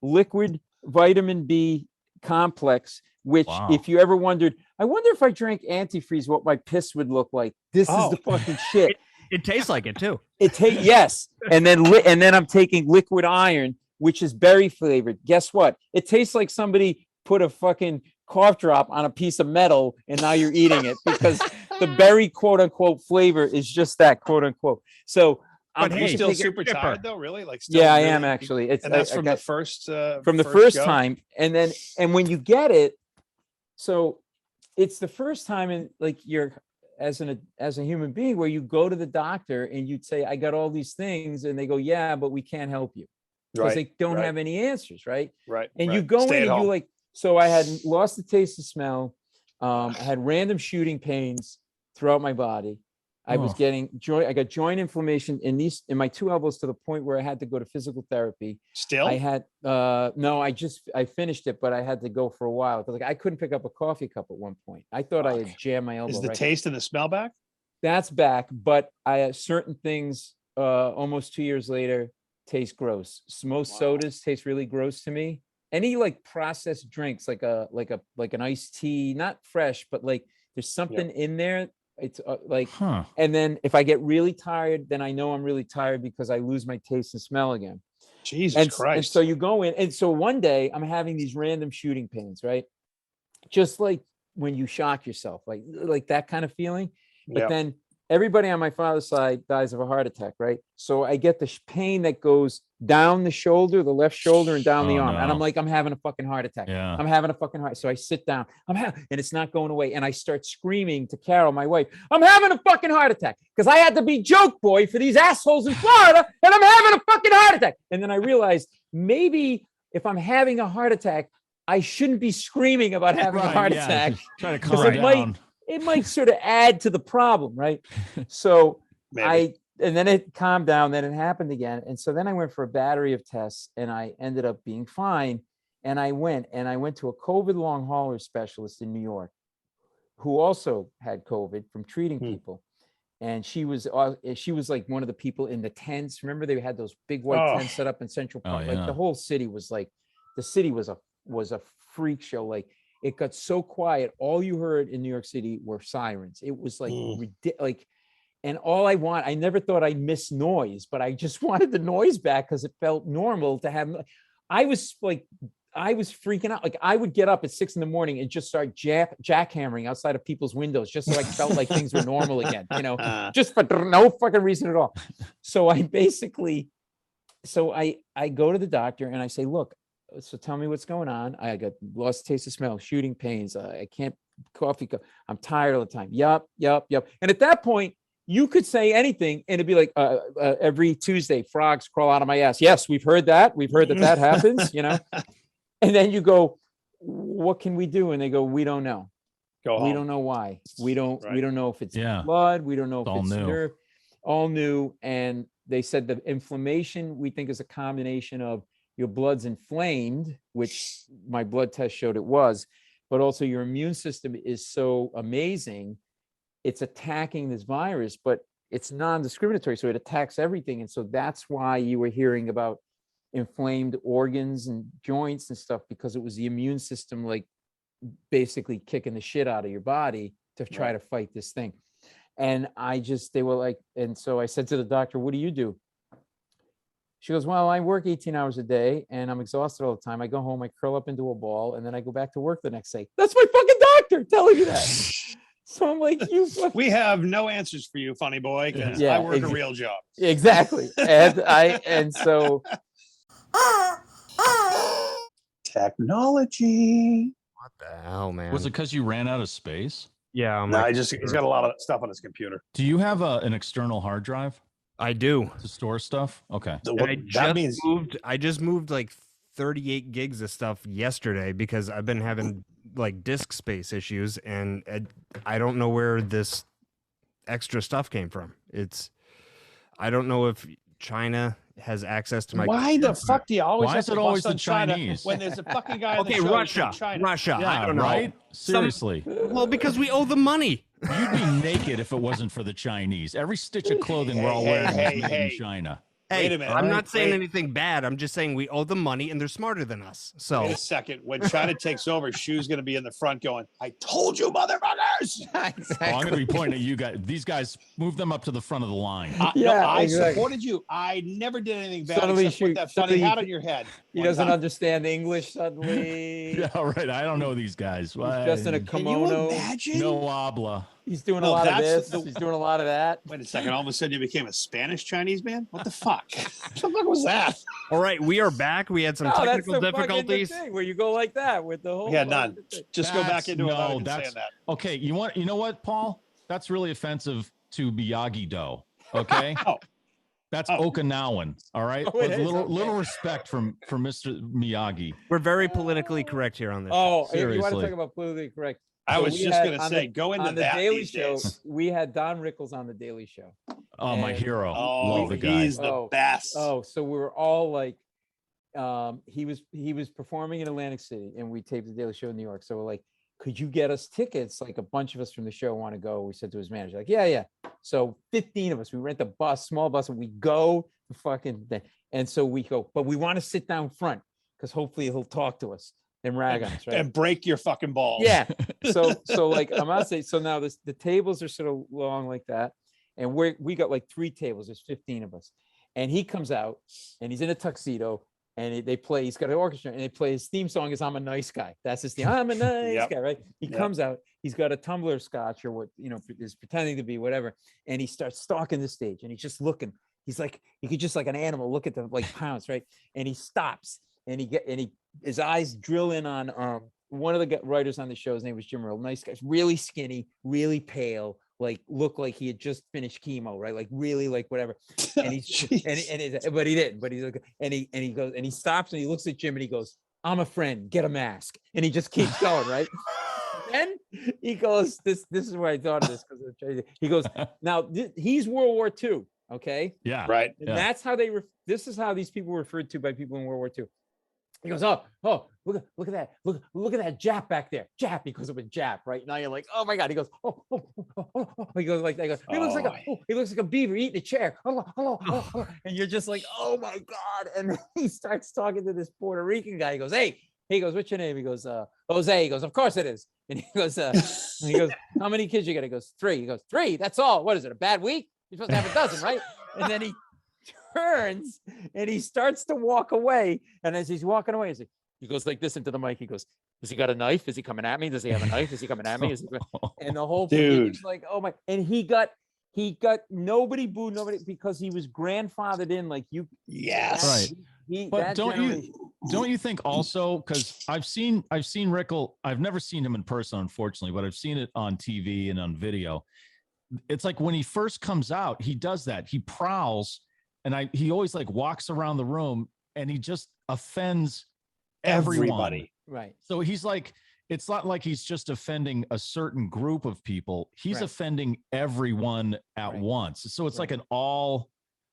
liquid vitamin B complex, which if you ever wondered, I wonder if I drank antifreeze, what my piss would look like. This is the fucking shit. It tastes like it too. Yes. And then I'm taking liquid iron, which is berry flavored. Guess what? It tastes like somebody put a fucking cough drop on a piece of metal and now you're eating it, because the berry quote unquote flavor is just that quote unquote. So But you're still super tired though, really? Like, still yeah, I really, am actually. And that's from the first time, and when you get it, so it's the first time in like you're as a human being where you go to the doctor and you'd say, I got all these things, and they go, yeah, but we can't help you because they don't have any answers, right? Right. And you go in and you like, so I had lost the taste of smell. I had random shooting pains throughout my body. I was getting I got joint inflammation in my two elbows to the point where I had to go to physical therapy. Still? I had no, I finished it, but I had to go for a while because like I couldn't pick up a coffee cup at one point. I thought I had jammed my elbow. Is the taste and the smell back? That's back, but I have certain things almost 2 years later taste gross. Most sodas taste really gross to me. Any like processed drinks, like an iced tea, not fresh, but like there's something in there. It's and then if I get really tired, then I know I'm really tired because I lose my taste and smell again. Jesus Christ. And so you go in, and so one day I'm having these random shooting pains, right? Just like when you shock yourself, like that kind of feeling. But then everybody on my father's side dies of a heart attack, right? So I get the pain that goes down the shoulder, the left shoulder, and down the arm. And I'm like, I'm having a fucking heart attack. Yeah. I'm having a fucking heart. So I sit down, and it's not going away. And I start screaming to Carol, my wife, I'm having a fucking heart attack because I had to be joke boy for these assholes in Florida, and I'm having a fucking heart attack. And then I realized maybe if I'm having a heart attack, I shouldn't be screaming about having a heart attack. Try to calm down. It might sort of add to the problem, right? So and then it calmed down, then it happened again. And so then I went for a battery of tests and I ended up being fine. And I went to a COVID long hauler specialist in New York who also had COVID from treating people. And she was like one of the people in the tents. Remember they had those big white tents set up in Central Park? Like the whole city was like, the city was a freak show. Like, it got so quiet. All you heard in New York City were sirens. It was like ridiculous. And I never thought I'd miss noise, but I just wanted the noise back because it felt normal to have. I was freaking out. Like I would get up at 6 a.m. and just start jackhammering outside of people's windows, just so I felt like things were normal again, just for no fucking reason at all. So I go to the doctor and I say, look, so tell me what's going on. I got lost taste of smell, shooting pains. I can't coffee cup. I'm tired all the time. Yup. And at that point, you could say anything and it'd be like every Tuesday, frogs crawl out of my ass. Yes, we've heard that. We've heard that happens, And then you go, what can we do? And they go, we don't know. We don't know why. We don't know if it's blood. We don't know if it's nerve. All new. And they said the inflammation we think is a combination of your blood's inflamed, which my blood test showed it was, but also your immune system is so amazing. It's attacking this virus, but it's non-discriminatory. So it attacks everything. And so that's why you were hearing about inflamed organs and joints and stuff, because it was the immune system, like basically kicking the shit out of your body to try to fight this thing. And they were like, and so I said to the doctor, what do you do? She goes, well, I work 18 hours a day and I'm exhausted all the time. I go home, I curl up into a ball, and then I go back to work the next day. That's my fucking doctor telling you that. So I'm like, we have no answers for you, funny boy, because I work a real job. Exactly. And so technology. What the hell, man? Was it because you ran out of space? Yeah. He's got a lot of stuff on his computer. Do you have an external hard drive? I do. To store stuff? Okay. I just moved like 38 gigs of stuff yesterday because I've been having like disk space issues, and I don't know where this extra stuff came from. I don't know if China has access to my. Why the fuck do you always have is to it always the China Chinese when there's a fucking guy? Okay, Russia. Yeah, I don't know. Right? Seriously. Well, because we owe them money. You'd be naked if it wasn't for the Chinese. Every stitch of clothing we're all wearing is made in China. Wait a minute. I'm not saying anything bad. I'm just saying we owe them money and they're smarter than us. So wait a second. When China takes over, Shu's going to be in the front going, I told you, motherfuckers. Exactly. I'm going to be pointing at you guys. These guys, move them up to the front of the line. I supported you. I never did anything bad except put that funny hat on your head. He doesn't understand English suddenly. Yeah, right. I don't know these guys. He's just in a kimono. Can you imagine? No habla. He's doing a lot of this. He's doing a lot of that. Wait a second. All of a sudden you became a Spanish Chinese man? What the fuck? What the fuck was that? All right, we are back. We had some technical difficulties. Thing where you go like that with the whole. Yeah, none. Just go back into it. Saying that. Okay, you know what, Paul? That's really offensive to Miyagi-Do. Okay. That's Okinawan. All right. With little respect from Mr. Miyagi. We're very politically correct here on this. Oh, if you want to talk about politically correct. I was just going to say, go into on the that Daily these Show. days. We had Don Rickles on the Daily Show. Oh, my hero. Oh, love the guy. He's the best. Oh, so we were all like, he was performing in Atlantic City, and we taped the Daily Show in New York. So we're like, could you get us tickets? Like a bunch of us from the show want to go. We said to his manager, like, yeah. So 15 of us, we rent a bus, small bus, and we go to fucking thing. And so we go, but we want to sit down front because hopefully he'll talk to us and rag on us, right? And break your fucking balls. Yeah. So like I'm gonna say, so now the tables are sort of long like that, and we got like 3 tables. There's 15 of us, and he comes out and he's in a tuxedo. And they play, he's got an orchestra, and they play his theme song is I'm a Nice Guy. That's his theme. I'm a nice guy, right? He comes out, he's got a tumbler of scotch or what, is pretending to be whatever. And he starts stalking the stage, and he's just looking. He's like, he could just like an animal look at the like pounce, right? And he stops, and his eyes drill in on one of the writers on the show. His name was Jim Earl. Nice guy, really skinny, really pale, like looked like he had just finished chemo, right? Like really, like whatever. And he's but he didn't. But he's like, and he goes and he stops and he looks at Jim and he goes, "I'm a friend. Get a mask." And he just keeps going, right? Then he goes, "This is where I thought of this because he goes, now he's World War II, okay? Yeah, right. And that's how this is how these people were referred to by people in World War II. He goes, oh, look at that. Look at that Jap back there. Jap, because of a Jap, right? Now you're like, oh my God. He goes, oh. He goes like that. He goes, he looks like a beaver eating a chair. Hello. And you're just like, oh my God. And then he starts talking to this Puerto Rican guy. He goes, hey. He goes, what's your name? He goes, Jose. He goes, of course it is. And he goes, how many kids you got? He goes, 3. He goes, 3. That's all. What is it? A bad week? You're supposed to have a dozen, right? And then he turns and he starts to walk away, and as he's walking away, he goes like this into the mic. He goes, "Has he got a knife? Is he coming at me? Does he have a knife? Is he coming at me?" And the whole thing is like, oh my! And he got nobody booed, nobody, because he was grandfathered in. Like you, yes, right. But don't you think also, because I've seen Rickle. I've never seen him in person, unfortunately, but I've seen it on TV and on video. It's like when he first comes out, he does that. He prowls. And he always like walks around the room and he just offends everybody. Right. So he's like, it's not like he's just offending a certain group of people. He's offending everyone at once. So it's like an all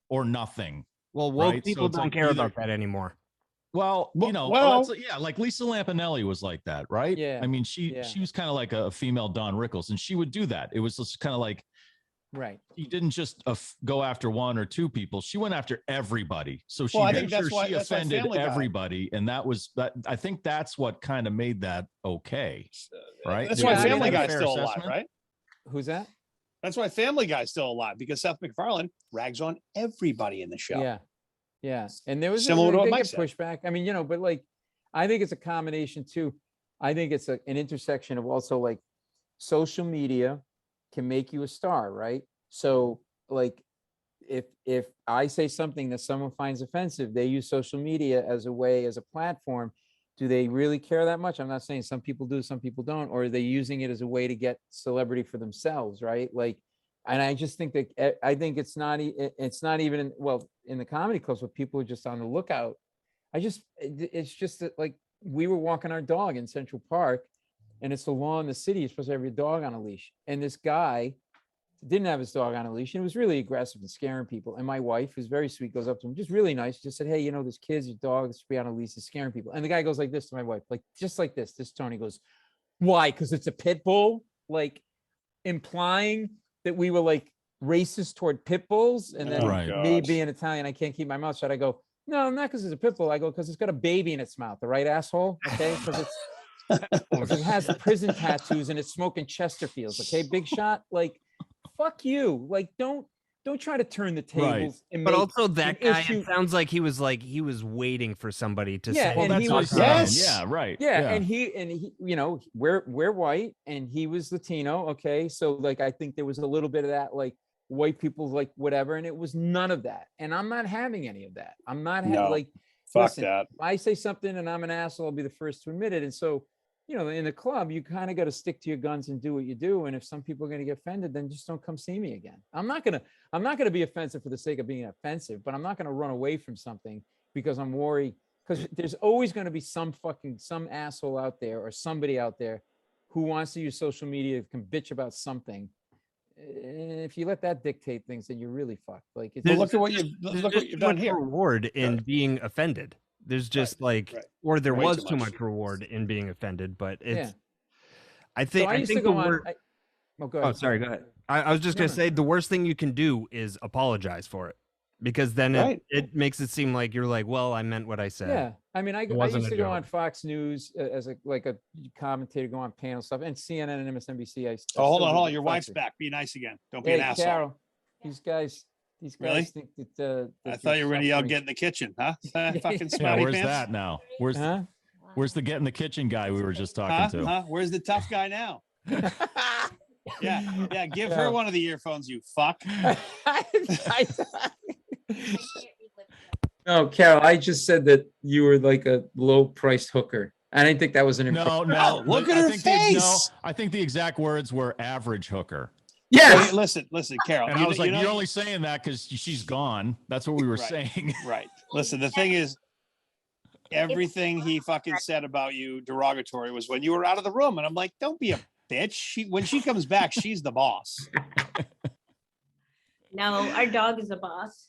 or nothing. Well, woke people don't care about that anymore. Well, like Lisa Lampanelli was like that, right? Yeah. I mean, she was kind of like a female Don Rickles, and she would do that. It was just kind of like, right. She didn't just go after 1 or 2 people. She went after everybody. So she she offended everybody. And that was that. I think that's what kind of made that okay. Right. That's why Family Guy's still alive, right? Who's that? That's why Family Guy's still alive, because Seth MacFarlane rags on everybody in the show. Yeah. Yeah. And there was similar to what Mike pushback. I mean, but like, I think it's a combination too. I think it's an intersection of also like social media can make you a star, right? So like if I say something that someone finds offensive, they use social media as a platform. Do they really care that much? I'm not saying some people do, some people don't, or are they using it as a way to get celebrity for themselves, right? Like, and I just think that I think it's not even in the comedy clubs where people are just on the lookout. It's just that like we were walking our dog in Central Park, and it's the law in the city. You're supposed to have your dog on a leash. And this guy didn't have his dog on a leash, and it was really aggressive and scaring people. And my wife, who's very sweet, goes up to him, just really nice, just said, hey, there's kids, your dog should be on a leash, is scaring people. And the guy goes like this to my wife, like just like this Tony goes, why? Because it's a pit bull, like implying that we were like racist toward pit bulls. And then me being Italian, I can't keep my mouth shut. I go, no, not because it's a pit bull. I go, because it's got a baby in its mouth, the right asshole. Okay. Because it has the prison tattoos and it's smoking Chesterfields. Okay. Big shot. Like, fuck you. Like, don't don't try to turn the tables. Right. But also that guy, it sounds like he was waiting for somebody to say. Well, that's what yes. Yeah, right. Yeah, and he, you know, we're white and he was Latino. Okay, so like I think there was a little bit of that, like white people like whatever, and it was none of that. And I'm not having any of that. I'm not having like fuck that. If I say something and I'm an asshole, I'll be the first to admit it. And so, you know, in the club, you kind of got to stick to your guns and do what you do. And if some people are going to get offended, then just don't come see me again. I'm not going to be offensive for the sake of being offensive, but I'm not going to run away from something because I'm worried, because there's always going to be some asshole out there or somebody out there who wants to use social media, can bitch about something. And if you let that dictate things, then you're really fucked. Like, look at what you've done here. Reward in being offended. There's just or there was too much reward in being offended, but it's. I think. So I think go ahead. Oh, sorry. Go ahead. I was just gonna say the worst thing you can do is apologize for it, because then it makes it seem like you're like, well, I meant what I said. Yeah, I mean, I used to go on Fox News as a commentator, go on panel stuff, and CNN and MSNBC. Hold on, your wife's back. Be nice again. Don't be an asshole. Carol, these guys really? think that. I thought you were gonna yell, "Get in the kitchen," huh? Fucking smelly where's pants. that now? Where's the get in the kitchen guy we were just talking to? Where's the tough guy now? Yeah. Give her one of the earphones, you fuck. No, Carol, I just said that you were like a low-priced hooker. I didn't think that was an impression. No. Look at her face. I think the exact words were average hooker. Yeah. Listen, Carol. And I was like, you're only saying that because she's gone. That's what we were saying. Right. Listen, the thing is, everything he fucking said about you derogatory was when you were out of the room. And I'm like, don't be a bitch. When she comes back, she's the boss. No, our dog is the boss.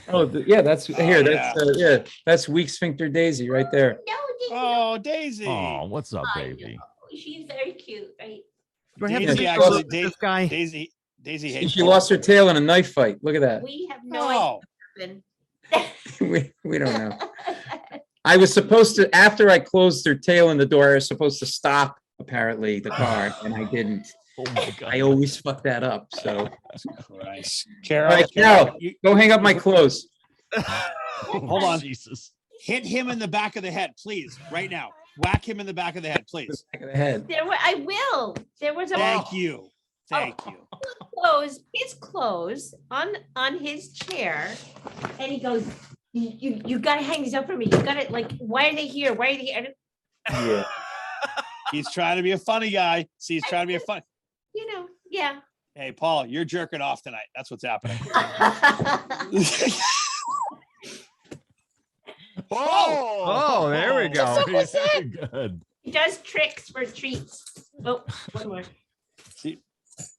Oh, yeah, that's here. That's weak sphincter Daisy right there. No, Oh, Daisy. Oh, what's up, baby? She's very cute, right? Daisy hates. She lost her tail in a knife fight. Look at that. We have no idea. we don't know. I was supposed to, after I closed her tail in the door, I was supposed to stop apparently the car, and I didn't. Oh my God. I always fuck that up. So, Christ. Carol, all right, Carol, go hang up my clothes. Hold on. Jesus. Hit him in the back of the head, please, right now. Whack him in the back of the head, please. Back of the head. I will. There was a Thank you. His clothes on his chair, and he goes, "You gotta hang these up for me. You gotta, like, why are they here? Why are they here?" Yeah. He's trying to be a funny guy. See, he's trying to be a fun. You know, yeah. Hey, Paul, you're jerking off tonight. That's what's happening. Oh, there we go. Very good. He does tricks for treats. Oh, one more. See,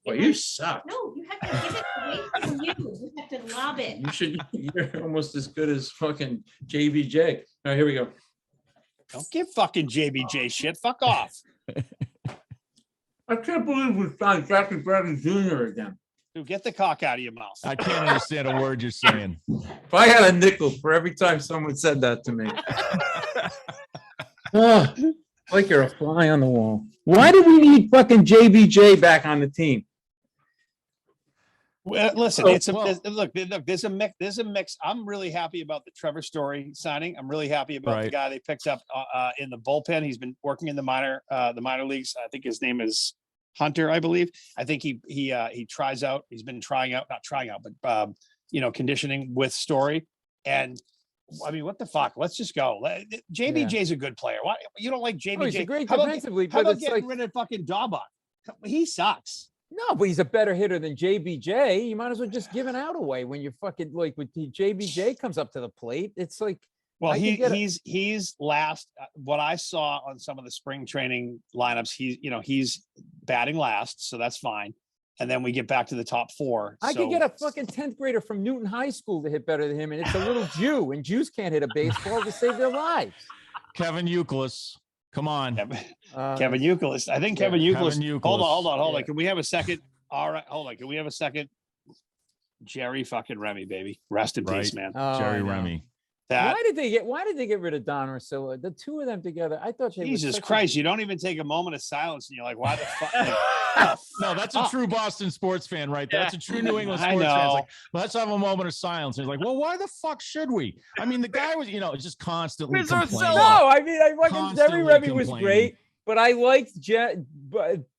well, you suck. No, you have to give it away from you. You have to lob it. You're almost as good as fucking JBJ. All right, here we go. Don't give fucking JBJ shit. Fuck off. I can't believe we found Jackie Bradley Jr. again. Dude, get the cock out of your mouth. I can't understand a word you're saying. If I had a nickel for every time someone said that to me. Oh, like you're a fly on the wall. Why do we need fucking JBJ back on the team? Well, listen, look. There's a mix. There's a mix. I'm really happy about the Trevor Story signing. I'm really happy about the guy they picked up in the bullpen. He's been working in the minor leagues. I think his name is Hunter, I believe. I think he tries out. He's been not trying out, but conditioning with Story. And I mean, what the fuck? Let's just go. JBJ's a good player. Why you don't like JBJ? Oh, he's a great how defensively. How about getting rid of fucking Daubach? He sucks. No, but he's a better hitter than JBJ. You might as well just give an out away when you're fucking like when JBJ comes up to the plate. It's like, well, he's last. What I saw on some of the spring training lineups, he's batting last, so that's fine. And then we get back to the top four. I could get a fucking 10th grader from Newton High School to hit better than him, and it's a little Jew, and Jews can't hit a baseball to save their lives. Kevin Youkilis. Come on. Kevin Youkilis. I think Kevin Youkilis. Hold on. Can we have a second? All right. Hold on. Can we have a second? Jerry fucking Remy, baby. Rest in peace, man. Jerry Remy. Why did they get rid of Don Orsillo? The two of them together. I thought Jesus Christ, you don't even take a moment of silence and you're like, why the fuck? No, that's a true Boston sports fan right there. That's a true New England sports fan. It's like, let's have a moment of silence. And he's like, well, why the fuck should we? I mean, the guy was, just constantly complaining. No, I mean, Jerry Remy was great, but I liked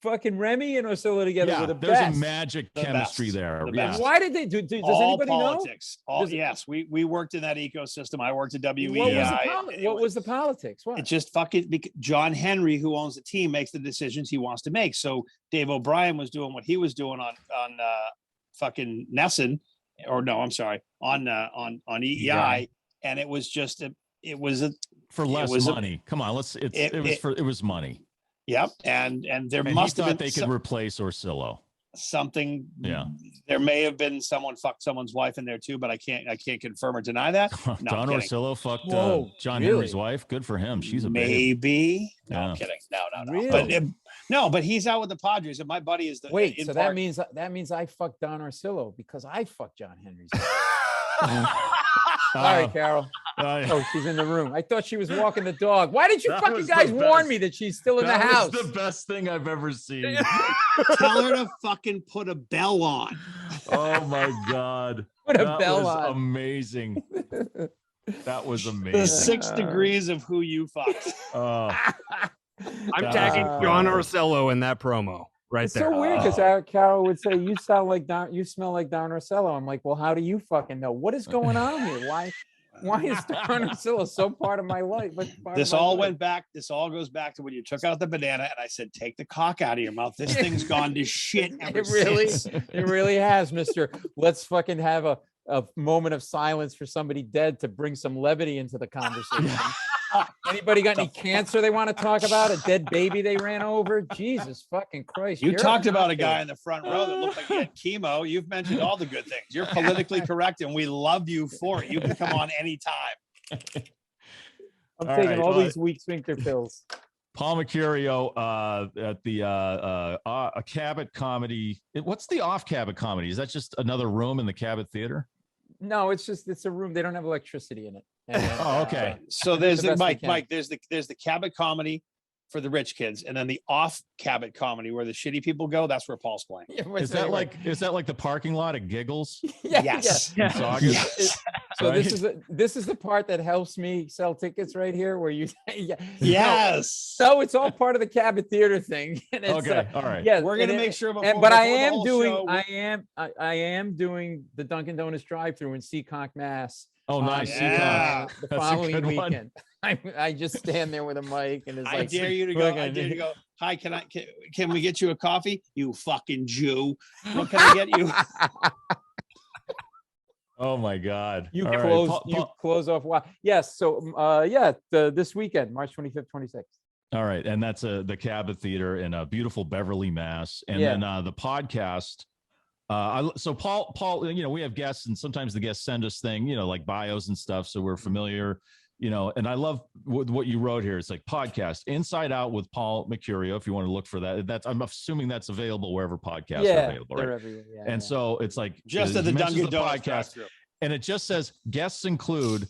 fucking Remy and Orsillo together with the best. There's a magic chemistry there. Yeah. Why did they do? Does anybody politics. know? Yes, we worked in that ecosystem. I worked at WEI. What was the politics? What? It just fucking John Henry, who owns the team, makes the decisions he wants to make. So Dave O'Brien was doing what he was doing on fucking Nesson, or no, I'm sorry, on EEI, and it was just for less money. Come on, it was money. Yep, and there must have been they could replace Orsillo. Something. Yeah, there may have been someone fucked someone's wife in there too, but I can't confirm or deny that. No, Don Orsillo fucked John Henry's wife. Good for him. She's a maybe. No, I'm kidding. No. Really? But he's out with the Padres, and my buddy is the wait. So that means I fucked Don Orsillo because I fucked John Henry's wife. Sorry, Carol. Oh, she's in the room. I thought she was walking the dog. Why did you fucking guys warn me that she's still in the house? That's the best thing I've ever seen. Tell her to fucking put a bell on. Oh my God. Put a bell on. Amazing. That was amazing. The 6 degrees of who you fucked. I'm tagging John Orsillo in that promo. Right there. It's so weird because Carol would say, you smell like Don Orsillo. I'm like, well, how do you fucking know? What is going on here? Why is Don Orsillo so part of my life? This all goes back to when you took out the banana and I said, take the cock out of your mouth. This thing's gone to shit ever since. It really has, mister. Let's fucking have a moment of silence for somebody dead to bring some levity into the conversation. Anybody got any cancer they want to talk about? A dead baby they ran over? Jesus fucking Christ. You talked about a guy in the front row that looked like he had chemo. You've mentioned all the good things. You're politically correct, and we love you for it. You can come on anytime. I'm taking all these weak sphincter pills. Paul Mecurio at the Cabot Comedy. What's the Off Cabot Comedy? Is that just another room in the Cabot Theater? No, it's a room. They don't have electricity in it. Okay. So there's Mike. There's the Cabot Comedy for the rich kids, and then the Off Cabot Comedy where the shitty people go. That's where Paul's playing. Is that like the parking lot at Giggles? Yes. Yes. So right? This is the part that helps me sell tickets right here, where you yes. So it's all part of the Cabot Theater thing. And it's, okay. All right. Yeah, we're gonna make sure. I am doing the Dunkin' Donuts drive-through in Seekonk, Mass. Oh, nice. The following weekend. I just stand there with a mic and it's I dare you to go. Hi, can we get you a coffee? You fucking Jew. What can I get you? Oh my God. You close off. Wow. Yes. So this weekend, March 25th, 26th. All right. And that's the Cabot Theater in beautiful Beverly, Mass. And then the podcast. So Paul, we have guests, and sometimes the guests send us like bios and stuff. So we're familiar, and I love what you wrote here. It's like podcast Inside Out with Paul Mecurio. If you want to look for that, I'm assuming that's available wherever podcasts are available. Right? Everywhere. Yeah, and so it's like just at the Dunkin' Donuts podcast, and it just says guests include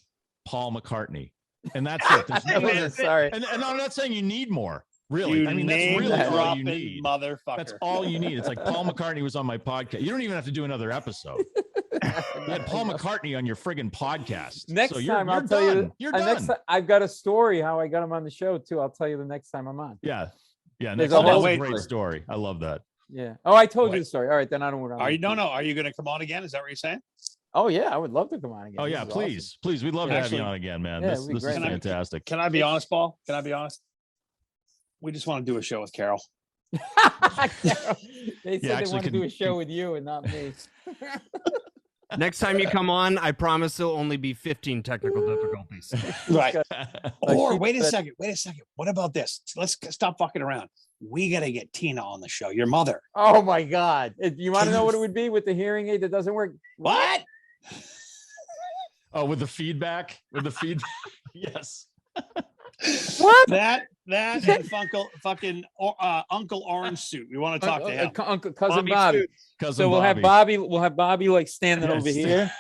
Paul McCartney, and that's it. Sorry. And I'm not saying you need more. Really, that's really all you need. Motherfucker. That's all you need. It's like Paul McCartney was on my podcast. You don't even have to do another episode. You had Paul McCartney on your friggin' podcast. Next time I'll tell you. You're done. Next time, I've got a story how I got him on the show too. I'll tell you the next time I'm on. Yeah. Next time, that's a great story. I love that. Yeah. Oh, I told you the story. All right, then I don't want to. Are you? No. Are you going to come on again? Is that what you're saying? Oh yeah, I would love to come on again. Oh yeah, please, we'd love to have you on again, man. This is fantastic. Can I be honest, Paul? Can I be honest? We just want to do a show with Carol. They said they want to do a show with you and not me. Next time you come on, I promise there'll only be 15 technical difficulties. Right. Or wait a second. What about this? Let's stop fucking around. We got to get Tina on the show, your mother. Oh my God. You want to know what it would be with the hearing aid that doesn't work? What? Oh, with the feedback? Yes. What? That and fucking Uncle Orange Suit. We want to talk to him. Cousin Bobby. We'll have Bobby like standing over here.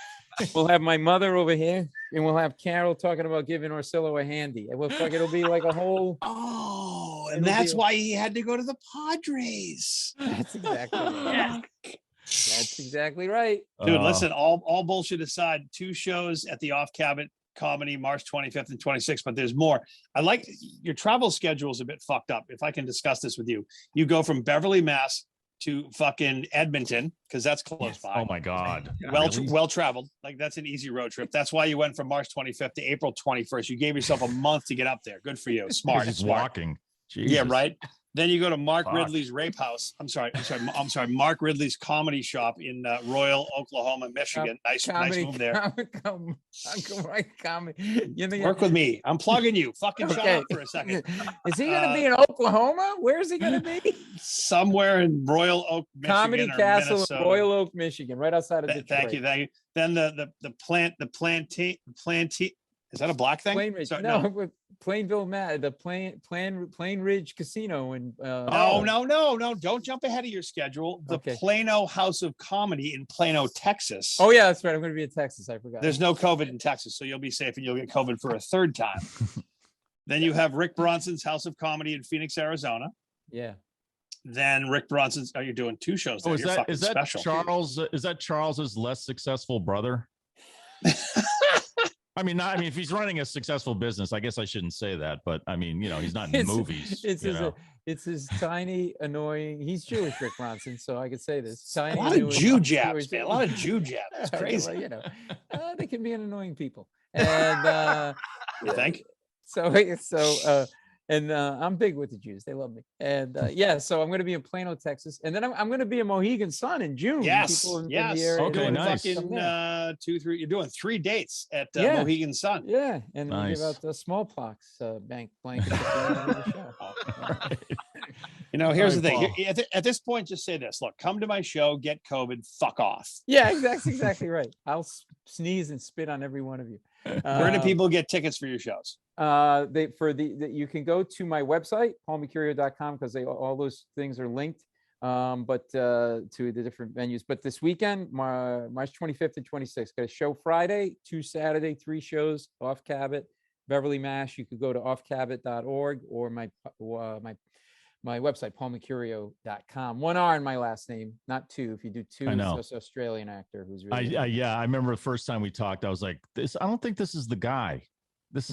We'll have my mother over here, and we'll have Carol talking about giving Orsillo a handy. It'll be like a whole. Oh, And that's why he had to go to the Padres. That's exactly right. That's exactly right. Dude, listen, all bullshit aside, 2 shows at the Off Cabot Comedy, March 25th and 26th, but there's more. I like your travel schedule is a bit fucked up. If I can discuss this with you, you go from Beverly, Mass to fucking Edmonton, because that's close by. Oh my God. Well traveled. Like that's an easy road trip. That's why you went from March 25th to April 21st. You gave yourself a month to get up there. Good for you. Smart. Walking. Jesus. Yeah, right. Then you go to Mark Ridley's Rape House. I'm sorry. Mark Ridley's Comedy Shop in Royal, Oklahoma, Michigan. Nice move there. Work with me. I'm plugging you. Fucking shut up for a second. Is he going to be in Oklahoma? Where is he going to be? Somewhere in Royal Oak, Michigan. Comedy Castle in Royal Oak, Michigan, right outside of Detroit. Thank you. Then the plantain. Is that a black thing? Plain Ridge. No, Plainville, the Plain Ridge Casino. And no. Don't jump ahead of your schedule. The Plano House of Comedy in Plano, Texas. Oh, yeah, that's right. I'm going to be in Texas. I forgot. There's no COVID in Texas, so you'll be safe and you'll get COVID for a third time. Then you have Rick Bronson's House of Comedy in Phoenix, Arizona. Yeah. Then Rick Bronson's. Oh, you're doing 2 shows. Oh, is that special. Charles? Is that Charles's less successful brother? I mean, if he's running a successful business, I guess I shouldn't say that, but I mean, he's not in movies. It's his tiny, annoying. He's Jewish, Rick Bronson, so I could say this. Tiny, a lot of Jew jabs, man. A lot of Jew jabs. It's crazy. They can be annoying people, and you think? And I'm big with the Jews. They love me. And so I'm going to be in Plano, Texas. And then I'm going to be in Mohegan Sun in June. Yes. In the area okay, nice. Fucking, 2, 3. You're doing 3 dates at Mohegan Sun. Yeah. And we give out the smallpox blanket. Here's the thing. At this point, just say this. Look, come to my show, get COVID, fuck off. Yeah, exactly right. I'll sneeze and spit on every one of you. Where do people get tickets for your shows? You can go to my website, paulmecurio.com, because all those things are linked, but to the different venues. But this weekend, March 25th and 26th, got a show Friday, 2 Saturday, 3 shows, Off Cabot, Beverly, Mass. You could go to offcabot.org or my website, paulmecurio.com. 1 R in my last name, not 2. If you do 2, it's this Australian actor who's really I remember the first time we talked, I was like, I don't think this is the guy.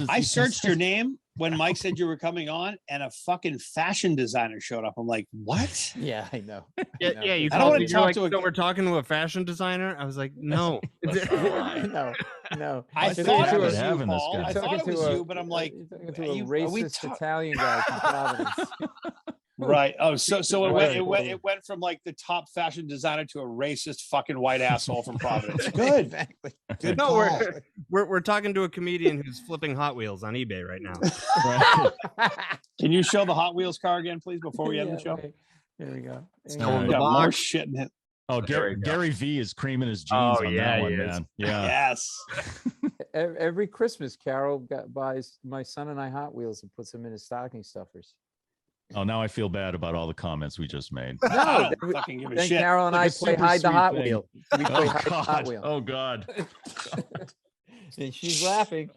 I searched your name when Mike said you were coming on, and a fucking fashion designer showed up. I'm like, what? Yeah, I know. Yeah. You called me. So we're talking to a fashion designer. I was like, no, no. I thought it was you, Paul. I thought it was you, but I'm like, to a racist Italian guy from Providence. Right. Oh, so it went from like the top fashion designer to a racist fucking white asshole from Providence. Good. Exactly. Good. No, we're talking to a comedian who's flipping Hot Wheels on eBay right now. Right. Can you show the Hot Wheels car again, please, before we end the show? There we go. Still in the box. More box. shit in it. Oh, Gary V is creaming his jeans on that one, man. Yeah. Yes. Every Christmas, Carol buys my son and I Hot Wheels and puts them in his stocking stuffers. Oh, now I feel bad about all the comments we just made. No, I don't fucking give a shit. Carol and I play hide the Hot Wheel. We play hide the Hot Wheel. Oh God. And she's laughing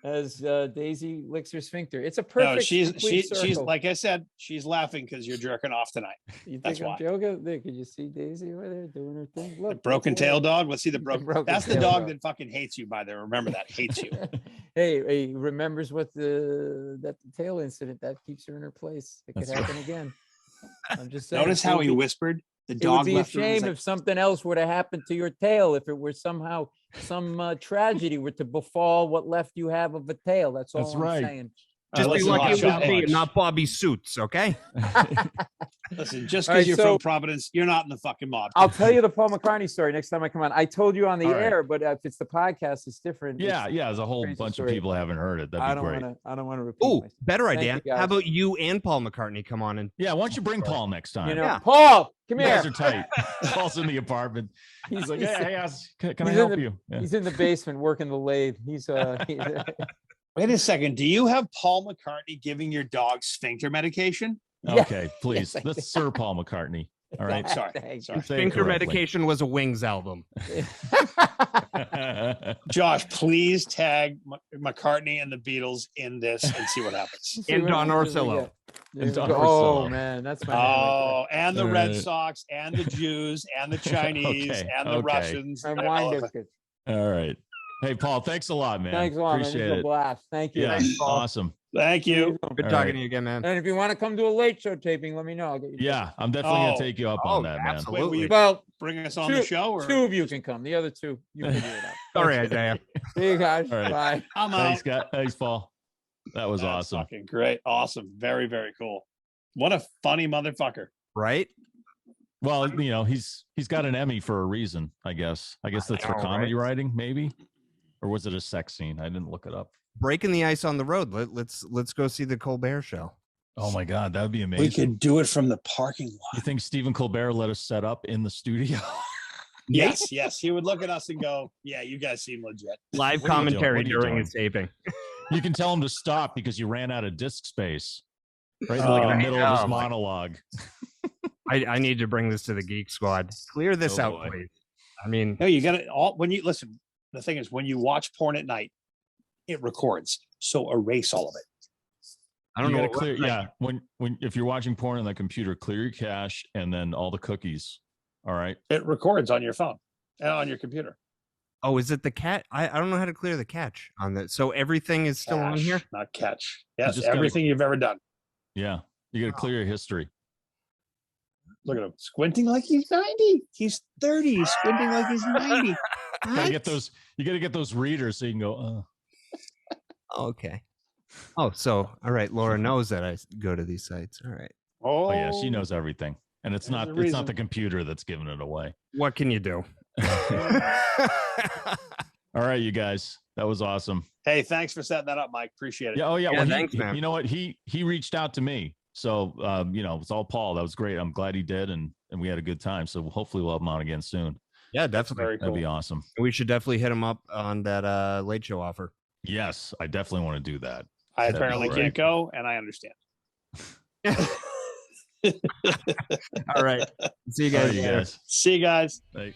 as Daisy licks her sphincter. It's a perfect. No, she's like I said, she's laughing because you're jerking off tonight. You think I'm joking? There, can you see Daisy over there doing her thing? Look, the broken tail dog. Let's see the broken. That's the dog that fucking hates you. By the way, remember that hates you. Hey, remembers what the tail incident that keeps her in her place. It could happen again. I'm just saying. Notice how he whispered. The dog. It would be a shame if something else would have happened to your tail. If it were somehow some tragedy were to befall what left you have of a tail. That's all I'm saying. Just be lucky it was me and not Bobby Suits, okay? Listen, just because you're from Providence, you're not in the fucking mob. I'll tell you the Paul McCartney story next time I come on. I told you on the air, but if it's the podcast, it's different. Yeah, there's a whole bunch of people haven't heard it. That'd be great. I don't want to repeat myself. Better idea. How about you and Paul McCartney come on and why don't you bring Paul next time? Paul, come here. You guys are tight. Paul's in the apartment. He's like, hey, can I help you? He's in the basement working the lathe. Wait a second. Do you have Paul McCartney giving your dog sphincter medication? Okay, please. That's Sir Paul McCartney. All right. Sorry. Sphincter medication was a Wings album. Josh, please tag McCartney and the Beatles in this and see what happens. And Don Orsillo. Oh man, that's my oh, and the Red Sox and the Jews and the Chinese and the Russians and wine biscuits. All right. Hey, Paul, thanks a lot, man. Thanks a lot, Appreciate man. It was a blast. Thank you. Yeah, Thanks, awesome. Thank you. Good talking to you again, man. And if you want to come to a late show taping, let me know. I'll get you. Yeah, I'm definitely gonna take you up on that, man. Absolutely. Well, bring us on the show. Or? 2 of you can come. The other 2, you figure it out. Sorry, Isaiah. See you guys. All right. Bye. I'm Thanks, out. guys. Thanks, Paul. That was awesome. Fucking great. Awesome. Very, very cool. What a funny motherfucker. Right? Well, you know, he's got an Emmy for a reason, I guess. I guess that's for comedy writing, maybe. Or was it a sex scene? I didn't look it up. Breaking the ice on the road. Let's go see the Colbert show. Oh my God, that would be amazing. We could do it from the parking lot. You think Stephen Colbert let us set up in the studio? Yes. He would look at us and go, "Yeah, you guys seem legit." Live commentary during his taping. You can tell him to stop because you ran out of disc space. Right in the middle of his monologue. I need to bring this to the Geek Squad. Clear this out, please. I mean, no, you got it all. When you listen, the thing is, when you watch porn at night, it records. So erase all of it. I don't know. Clear, yeah, when if you're watching porn on the computer, clear your cache and then all the cookies. All right. It records on your phone and on your computer. Oh, is it the cat? I don't know how to clear the catch on that. So everything is still on here? Not catch. Yes, everything you've ever done. Yeah. You got to clear your history. Look at him squinting like he's 90. He's 30. He's squinting like he's 90. You gotta get those readers so you can go, Okay. Oh, so all right. Laura knows that I go to these sites. All right. Oh yeah, she knows everything. And it's not the computer that's giving it away. What can you do? All right, you guys. That was awesome. Hey, thanks for setting that up, Mike. Appreciate it. Yeah, well, thanks, man. You know what? He reached out to me. So it's all Paul. That was great. I'm glad he did, and we had a good time. So hopefully we'll have him on again soon. Yeah, definitely. Very cool. That'd be awesome. We should definitely hit him up on that late show offer. Yes, I definitely want to do that. I apparently can't go, and I understand. All right. See you guys. See you guys. Bye.